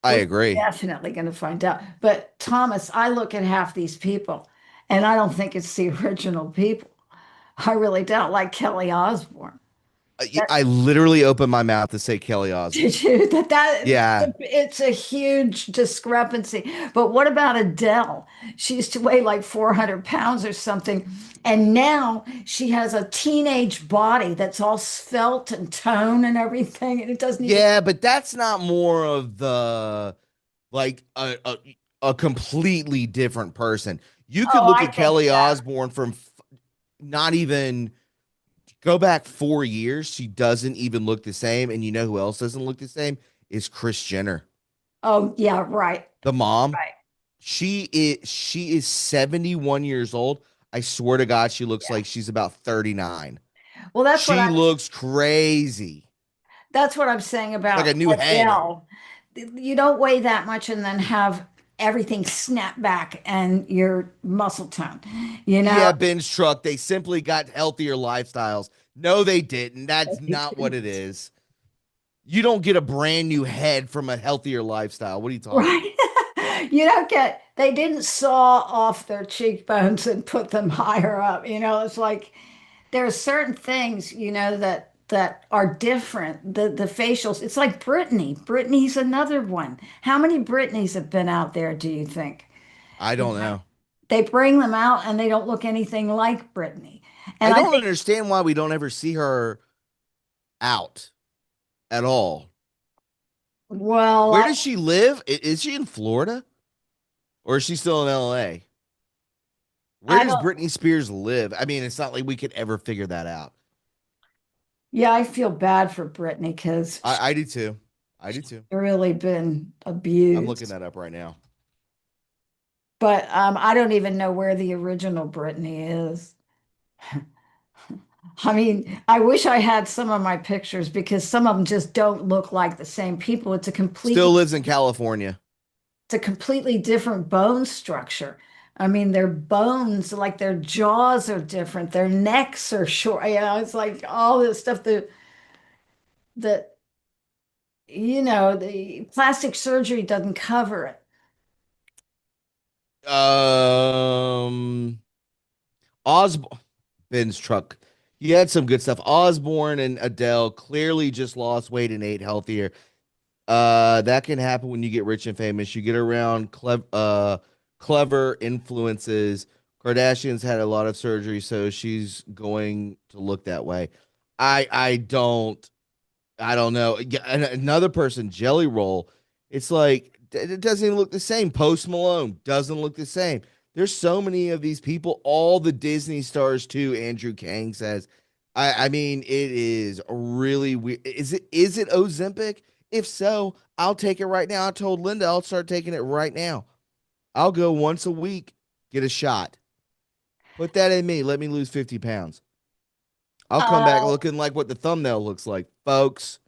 B: I
A: We're
B: agree.
A: definitely going to find out. But Thomas, I look at half these people and I don't think it's the original people. I really don't, like Kelly Osbourne. That
B: I literally opened my mouth to say Kelly Osbourne.
A: did you that
B: Yeah.
A: it's a huge discrepancy. But what about Adele? She used to weigh like 400 pounds or something. And now she has a teenage body that's all svelte and tone and everything. And it doesn't even.
B: Yeah, but that's not more of the like a completely different person. You could
A: Oh,
B: look
A: I
B: at
A: think
B: Kelly
A: so.
B: Osbourne from not even go back 4 years. She doesn't even look the same. And you know who else doesn't look the same? Is Chris Jenner,
A: Oh, yeah, right.
B: the mom.
A: Right.
B: She is 71 years old. I swear to God, she looks
A: Yeah.
B: like she's about 39.
A: Well,
B: She looks crazy.
A: that's what I'm saying
B: Like a
A: about
B: new head.
A: Adele. You don't weigh that much and then have everything snap back and your muscle tone. You know,
B: Yeah, binge truck. They simply got healthier lifestyles. No, they didn't. That's not what it is. You don't get a brand new head from a healthier lifestyle. What are you talking about?
A: right? You don't get, they didn't saw off their cheekbones and put them higher up. It's like there are certain things, that are different. The facials, it's like Britney. Britney's another one. How many Britneys have been out there, do you think?
B: I
A: You
B: don't
A: know,
B: know.
A: they bring them out and they don't look anything like Britney. And
B: I
A: I
B: don't
A: think,
B: understand why we don't ever see her out at all.
A: well,
B: Where does she live? Is she in Florida or is she still in LA? Where
A: I
B: does
A: don't,
B: Britney Spears live? I mean, it's not like we could ever figure that out.
A: yeah, I feel bad for Britney because
B: I do too. I do
A: she's
B: too.
A: really been
B: I'm looking
A: abused.
B: that up right now.
A: But I don't even know where the original Britney is. I mean, I wish I had some of my pictures because some of them just don't look like the same people.
B: Still lives in California.
A: It's a completely different bone structure. I mean, their bones, like their jaws are different, their necks are short. It's like all this stuff that the plastic surgery doesn't cover it.
B: Um, Osborne, Ben's truck. He had some good stuff. Osborne and Adele clearly just lost weight and ate healthier. That can happen when you get rich and famous. You get around clever influences. Kardashian's had a lot of surgery, so she's going to look that way. I don't know. Yeah, another person, Jelly Roll. It's like it doesn't even look the same. Post Malone doesn't look the same. There's so many of these people. All the Disney stars too. Andrew Kang says. I mean, it is really weird. Is it Ozempic? If so, I'll take it right now. I told Linda I'll start taking it right now. I'll go once a week, get a shot. Put that in me. Let me lose 50 pounds. I'll come back
A: Uh,
B: looking like what the thumbnail looks like, folks.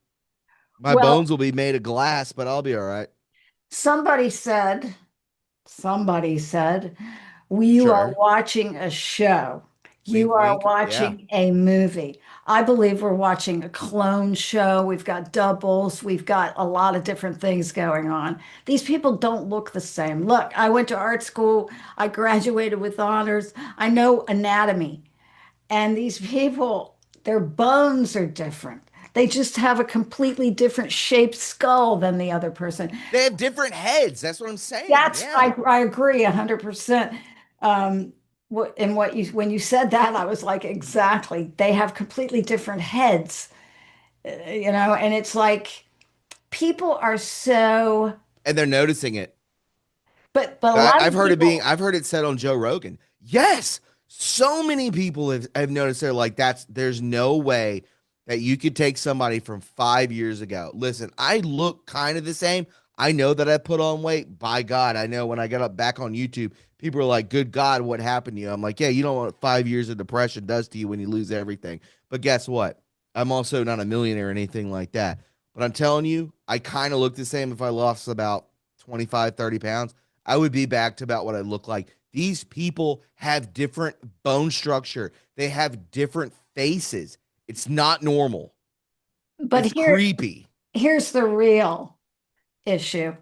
B: My
A: well,
B: bones will be made of glass, but I'll be all right.
A: somebody said, somebody said, you are
B: Sure.
A: watching a show. You
B: Wink,
A: are
B: wink. Yeah.
A: watching a movie. I believe we're watching a clone show. We've got doubles. We've got a lot of different things going on. These people don't look the same. Look, I went to art school. I graduated with honors. I know anatomy. And these people, their bones are different. They just have a completely different shaped skull than the other person.
B: They have different heads. That's what I'm saying.
A: That's
B: Yeah.
A: I agree 100%. When you said that, I was like, exactly. They have completely different heads, and it's like people are so,
B: And they're noticing it.
A: but a lot of people,
B: I've heard it said on Joe Rogan. Yes. So many people have noticed they're like, there's no way that you could take somebody from 5 years ago. Listen, I look kind of the same. I know that I put on weight. By God, I know when I got up back on YouTube, people are like, good God, what happened to you? I'm like, yeah, you know what 5 years of depression does to you when you lose everything. But guess what? I'm also not a millionaire or anything like that. But I'm telling you, I kind of look the same if I lost about 25, 30 pounds. I would be back to about what I look like. These people have different bone structure. They have different faces. It's not normal.
A: but
B: It's creepy.
A: here's the real issue.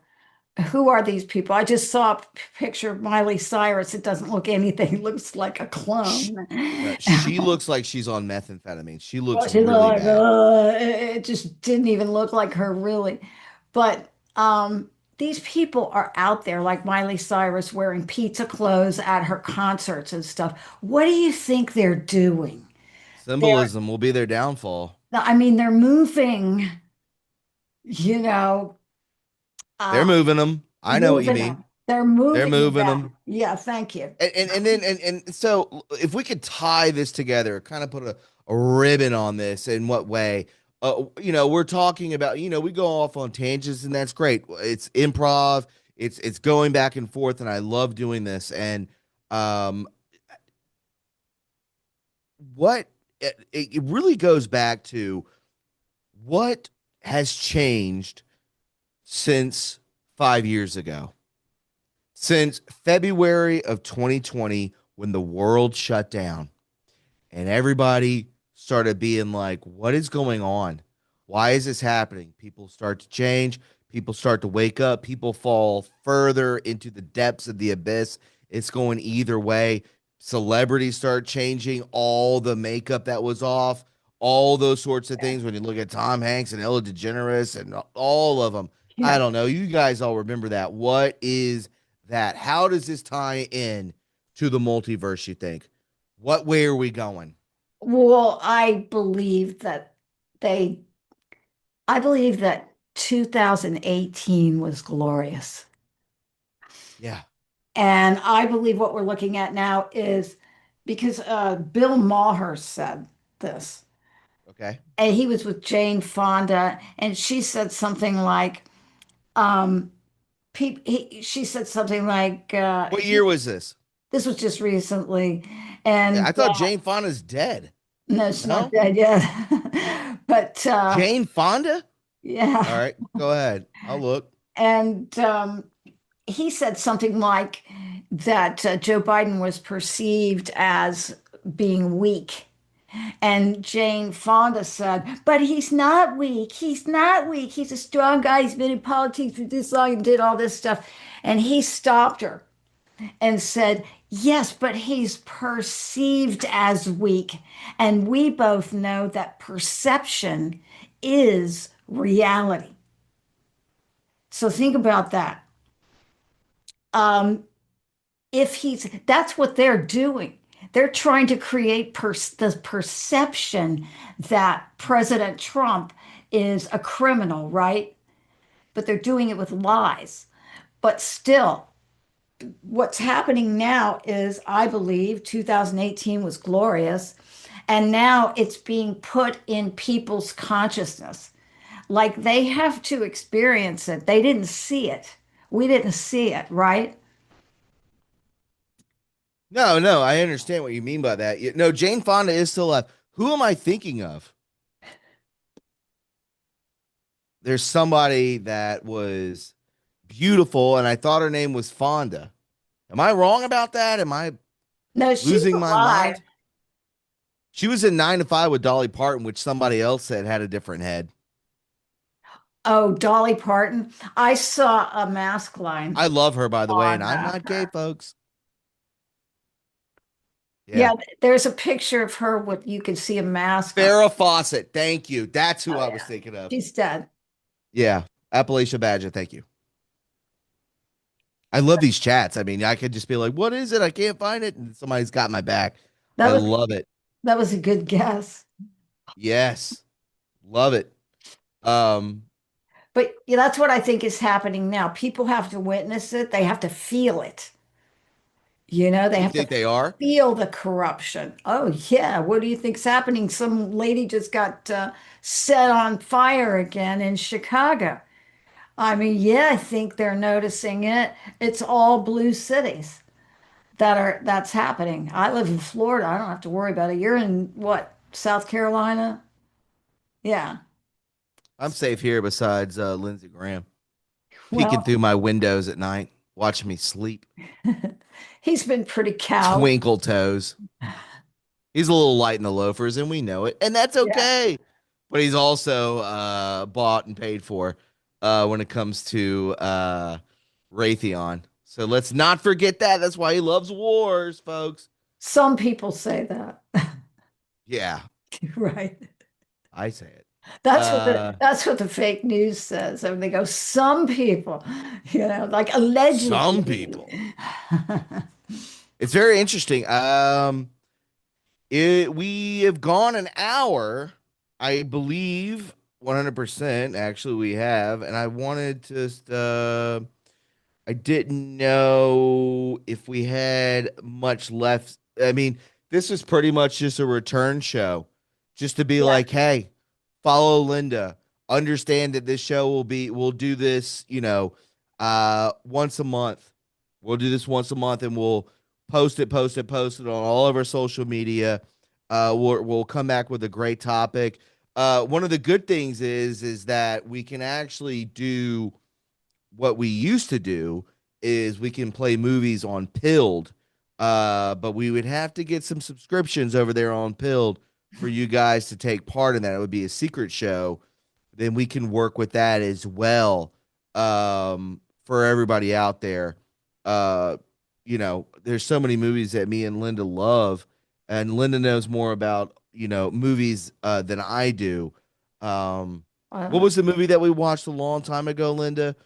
A: Who are these people? I just saw a picture of Miley Cyrus. It doesn't look anything. It looks like a
B: Sh-
A: clone.
B: she looks like she's on methamphetamine. She
A: Well,
B: looks
A: she's
B: really
A: like,
B: bad.
A: it just didn't even look like her really. But these people are out there, like Miley Cyrus, wearing pizza clothes at her concerts and stuff. What do you think they're doing? They're,
B: Symbolism will be their downfall.
A: I mean, they're moving, you know,
B: They're
A: uh,
B: moving them. I know what you
A: moving
B: mean.
A: them. They're
B: They're
A: moving
B: moving
A: them.
B: them.
A: Yeah, thank you.
B: And so if we could tie this together, kind of put a ribbon on this, in what way? We're talking about, we go off on tangents, and that's great. It's improv, it's going back and forth, and I love doing this. And um what it really goes back to what has changed since 5 years ago, since February of 2020, when the world shut down and everybody started being like, what is going on? Why is this happening? People start to change. People start to wake up. People fall further into the depths of the abyss. It's going either way. celebrities start changing all the makeup that was off, all those sorts of things. When you look at Tom Hanks and Ellen DeGeneres and all of them, I
A: Yeah.
B: don't know. You guys all remember that. What is that? How does this tie in to the multiverse, you think? What way are we going?
A: Well, they, I believe that 2018 was glorious.
B: Yeah.
A: And I believe what we're looking at now is because Bill Maher said this,
B: Okay.
A: and he was with Jane Fonda, and she said something like, um, she said something like,
B: What year was this?
A: this was just recently,
B: Yeah, I
A: and
B: thought Jane Fonda's dead.
A: no, it's not
B: No?
A: dead yet, but
B: Jane Fonda? All
A: yeah,
B: right, go ahead. I'll look.
A: and he said something like that Joe Biden was perceived as being weak. And Jane Fonda said, but he's not weak. He's not weak. He's a strong guy. He's been in politics for this long and did all this stuff. And he stopped her and said, yes, but he's perceived as weak. And we both know that perception is reality. So think about that. Um, if he's that's what they're doing. They're trying to create the perception that President Trump is a criminal, right? But they're doing it with lies. But still, what's happening now is I believe 2018 was glorious, and now it's being put in people's consciousness. Like they have to experience it. They didn't see it. We didn't see it, right?
B: No, no, I understand what you mean by that. No, Jane Fonda is still alive. Who am I thinking of? There's somebody that was beautiful, and I thought her name was Fonda. Am I wrong about that? Am I
A: No, she's
B: losing my
A: alive.
B: mind? She was in 9 to 5 with Dolly Parton, which somebody else said had a different head.
A: Oh, Dolly Parton. I saw a mask line
B: I love her, by the way, and
A: on
B: I'm not gay,
A: her.
B: folks. Yeah.
A: Yeah, there's a picture of her with you can see a mask on.
B: Farrah Fawcett. Thank you. That's who
A: Oh
B: I was
A: yeah,
B: thinking of.
A: she's dead.
B: Yeah. Appalachia Badger. Thank you. I love these chats. I mean, I could just be like, what is it? I can't find it. And somebody's got my back. I
A: That was
B: love it.
A: that was a good guess.
B: Yes. Love it. Um,
A: But yeah, that's what I think is happening now. People have to witness it. They have to feel it. They
B: you
A: have to
B: think they are?
A: feel the corruption. Oh yeah, what do you think's happening? Some lady just got set on fire again in Chicago. I mean, yeah, I think they're noticing it. It's all blue cities that's happening. I live in Florida. I don't have to worry about it. You're in what, South Carolina? Yeah.
B: I'm safe here besides Lindsey Graham peeking
A: Well,
B: through my windows at night, watching me sleep.
A: he's been pretty cowed.
B: Twinkle toes. He's a little light in the loafers, and we know it, and that's
A: Yeah.
B: okay. But he's also bought and paid for when it comes to Raytheon. So let's not forget that. That's why he loves wars, folks.
A: Some people say that.
B: Yeah,
A: Right.
B: I say it.
A: That's what the
B: Uh,
A: that's what the fake news says. And they go, some people, like
B: some
A: allegedly.
B: people. It's very interesting. We have gone an hour, I believe, 100%. Actually, we have, and I wanted to just. I didn't know if we had much left. I mean, this was pretty much just a return show, just to be
A: Yeah.
B: like, hey, follow Linda. Understand that this show we'll do this, once a month. We'll do this once a month, and we'll post it on all of our social media. We'll come back with a great topic. One of the good things is that we can actually do what we used to do is we can play movies on Pilled, but we would have to get some subscriptions over there on Pilled for you guys to take part in that. It would be a secret show. Then we can work with that as well, for everybody out there. Uh, there's so many movies that me and Linda love, and Linda knows more about, movies than I do. What
A: Uh,
B: was the movie that we watched a long time ago, Linda?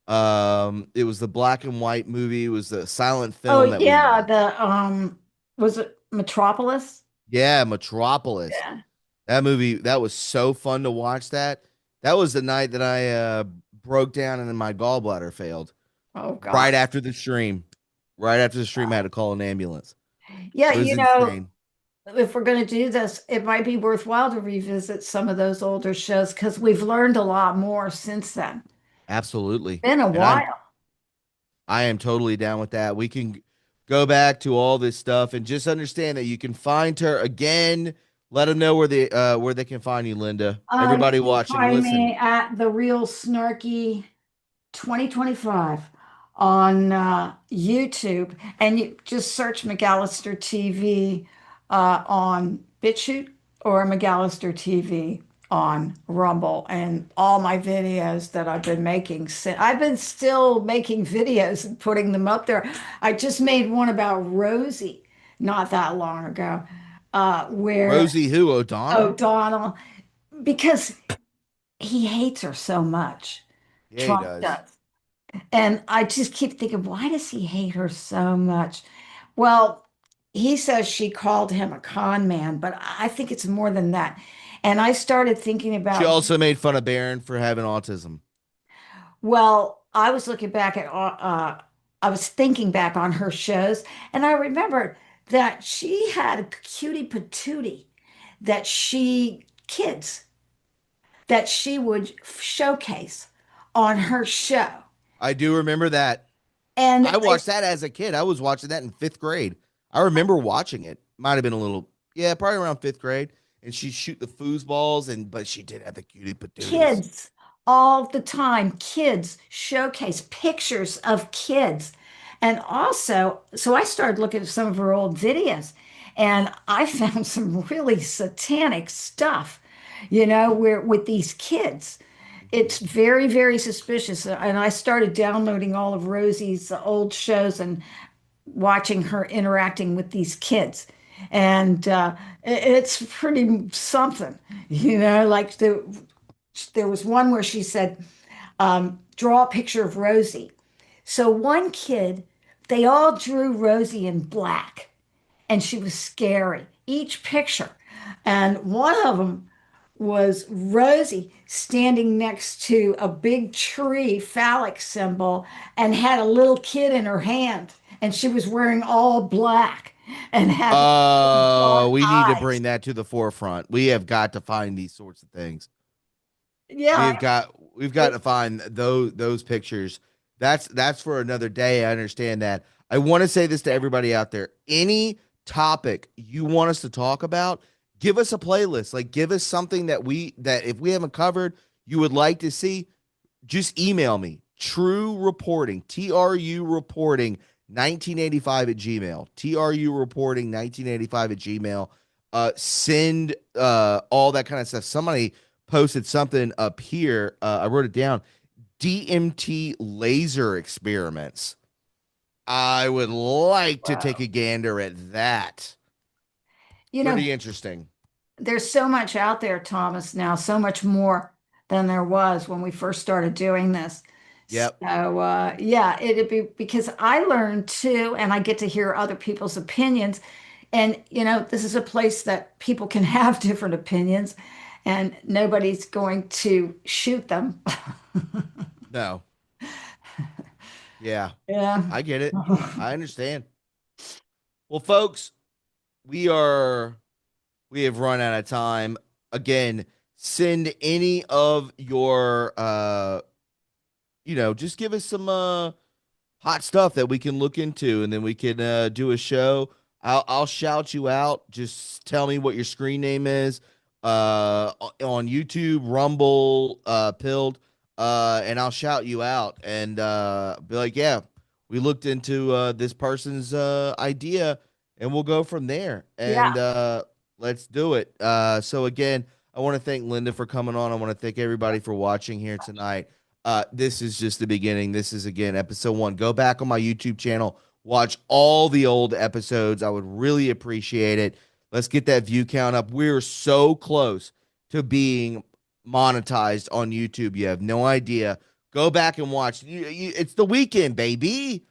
B: It was the black and white movie. It was the silent
A: oh
B: film that we
A: yeah,
B: watched.
A: the was it Metropolis?
B: Yeah, Metropolis.
A: Yeah.
B: That movie, that was so fun to watch that. That was the night that I broke down and then my gallbladder failed.
A: Oh
B: Right
A: God.
B: after the stream. Right after the stream, I had to call an ambulance.
A: Yeah,
B: It was insane.
A: if we're going to do this, it might be worthwhile to revisit some of those older shows because we've learned a lot more since then.
B: Absolutely.
A: Been a
B: And I'm
A: while.
B: I am totally down with that. We can go back to all this stuff and just understand that you can find her again. Let them know where they can find you, Linda.
A: You
B: Everybody
A: can
B: watching,
A: find
B: listen.
A: me at the Real Snarky 2025 on YouTube, and you just search McAllister TV on BitChute or McAllister TV on Rumble, and all my videos that I've been making. I've been still making videos and putting them up there. I just made one about Rosie not that long ago, where
B: Rosie who? O'Donnell?
A: O'Donnell, because he hates her so much.
B: Yeah, he
A: Trump
B: does.
A: does. And I just keep thinking, why does he hate her so much? Well, he says she called him a con man, but I think it's more than that. And I started thinking
B: She
A: about,
B: also made fun of Barron for having autism.
A: well, I was looking back at, I was thinking back on her shows, and I remembered that she had a cutie patootie that kids, that she would showcase on her show.
B: I do remember that.
A: And
B: I watched that as a kid. I was watching that in fifth grade. I remember watching it. Might have been a little, yeah, probably around fifth grade. And she'd shoot the foosballs, but she did have the cutie patooties.
A: kids all the time, kids showcase pictures of kids. And also, so I started looking at some of her old videos and I found some really satanic stuff, where with these kids. It's very, very suspicious. And I started downloading all of Rosie's old shows and watching her interacting with these kids. And it's pretty something, like there was one where she said, draw a picture of Rosie. So one kid, they all drew Rosie in black and she was scary, each picture. And one of them was Rosie standing next to a big tree phallic symbol and had a little kid in her hand. And she was wearing all black and had dark
B: We need to
A: eyes.
B: bring that to the forefront. We have got to find these sorts of things.
A: Yeah,
B: We've got to find those pictures. That's for another day. I understand that. I want to say this to everybody out there. Any topic you want us to talk about, give us a playlist. Like give us something that if we haven't covered, you would like to see, just email me. True Reporting, TRU Reporting 1985 at Gmail. TRU Reporting 1985 at Gmail. Send all that kind of stuff. Somebody posted something up here. I wrote it down. DMT laser experiments. I would like to take
A: wow.
B: a gander at that.
A: You know,
B: Pretty interesting.
A: there's so much out there, Thomas, now, so much more than there was when we first started doing this.
B: Yep.
A: So, yeah, it'd be because I learned too, and I get to hear other people's opinions. And, this is a place that people can have different opinions, and nobody's going to shoot them.
B: No. Yeah.
A: Yeah.
B: I get it. I understand. Well, folks, we are we have run out of time. Again, send any of your just give us some hot stuff that we can look into, and then we can do a show. I'll shout you out. Just tell me what your screen name is on YouTube, Rumble, Pilled, and I'll shout you out and be like, yeah, we looked into this person's idea, and we'll go from there.
A: Yeah.
B: And let's do it. So again, I want to thank Linda for coming on. I want to thank everybody for watching here tonight. This is just the beginning. This is again episode 1. Go back on my YouTube channel, watch all the old episodes. I would really appreciate it. Let's get that view count up. We're so close to being monetized on YouTube. You have no idea. Go back and watch. It's the weekend, baby.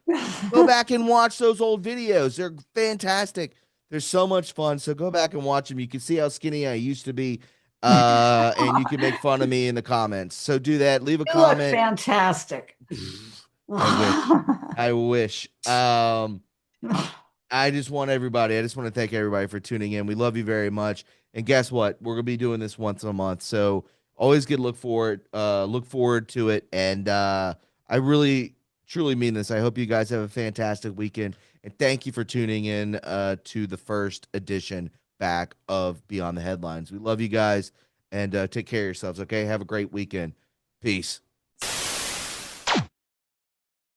B: Go back and watch those old videos. They're fantastic. They're so much fun. So go back and watch them. You can see how skinny I used to be. And you can make fun of me in the comments. So do that. Leave a
A: You look
B: comment.
A: fantastic.
B: I wish. I just want to thank everybody for tuning in. We love you very much. And guess what? We're gonna be doing this once a month. So always look forward to it. And I really truly mean this. I hope you guys have a fantastic weekend. And thank you for tuning in to the first edition back of Beyond the Headlines. We love you guys, and take care of yourselves, okay? Have a great weekend. Peace.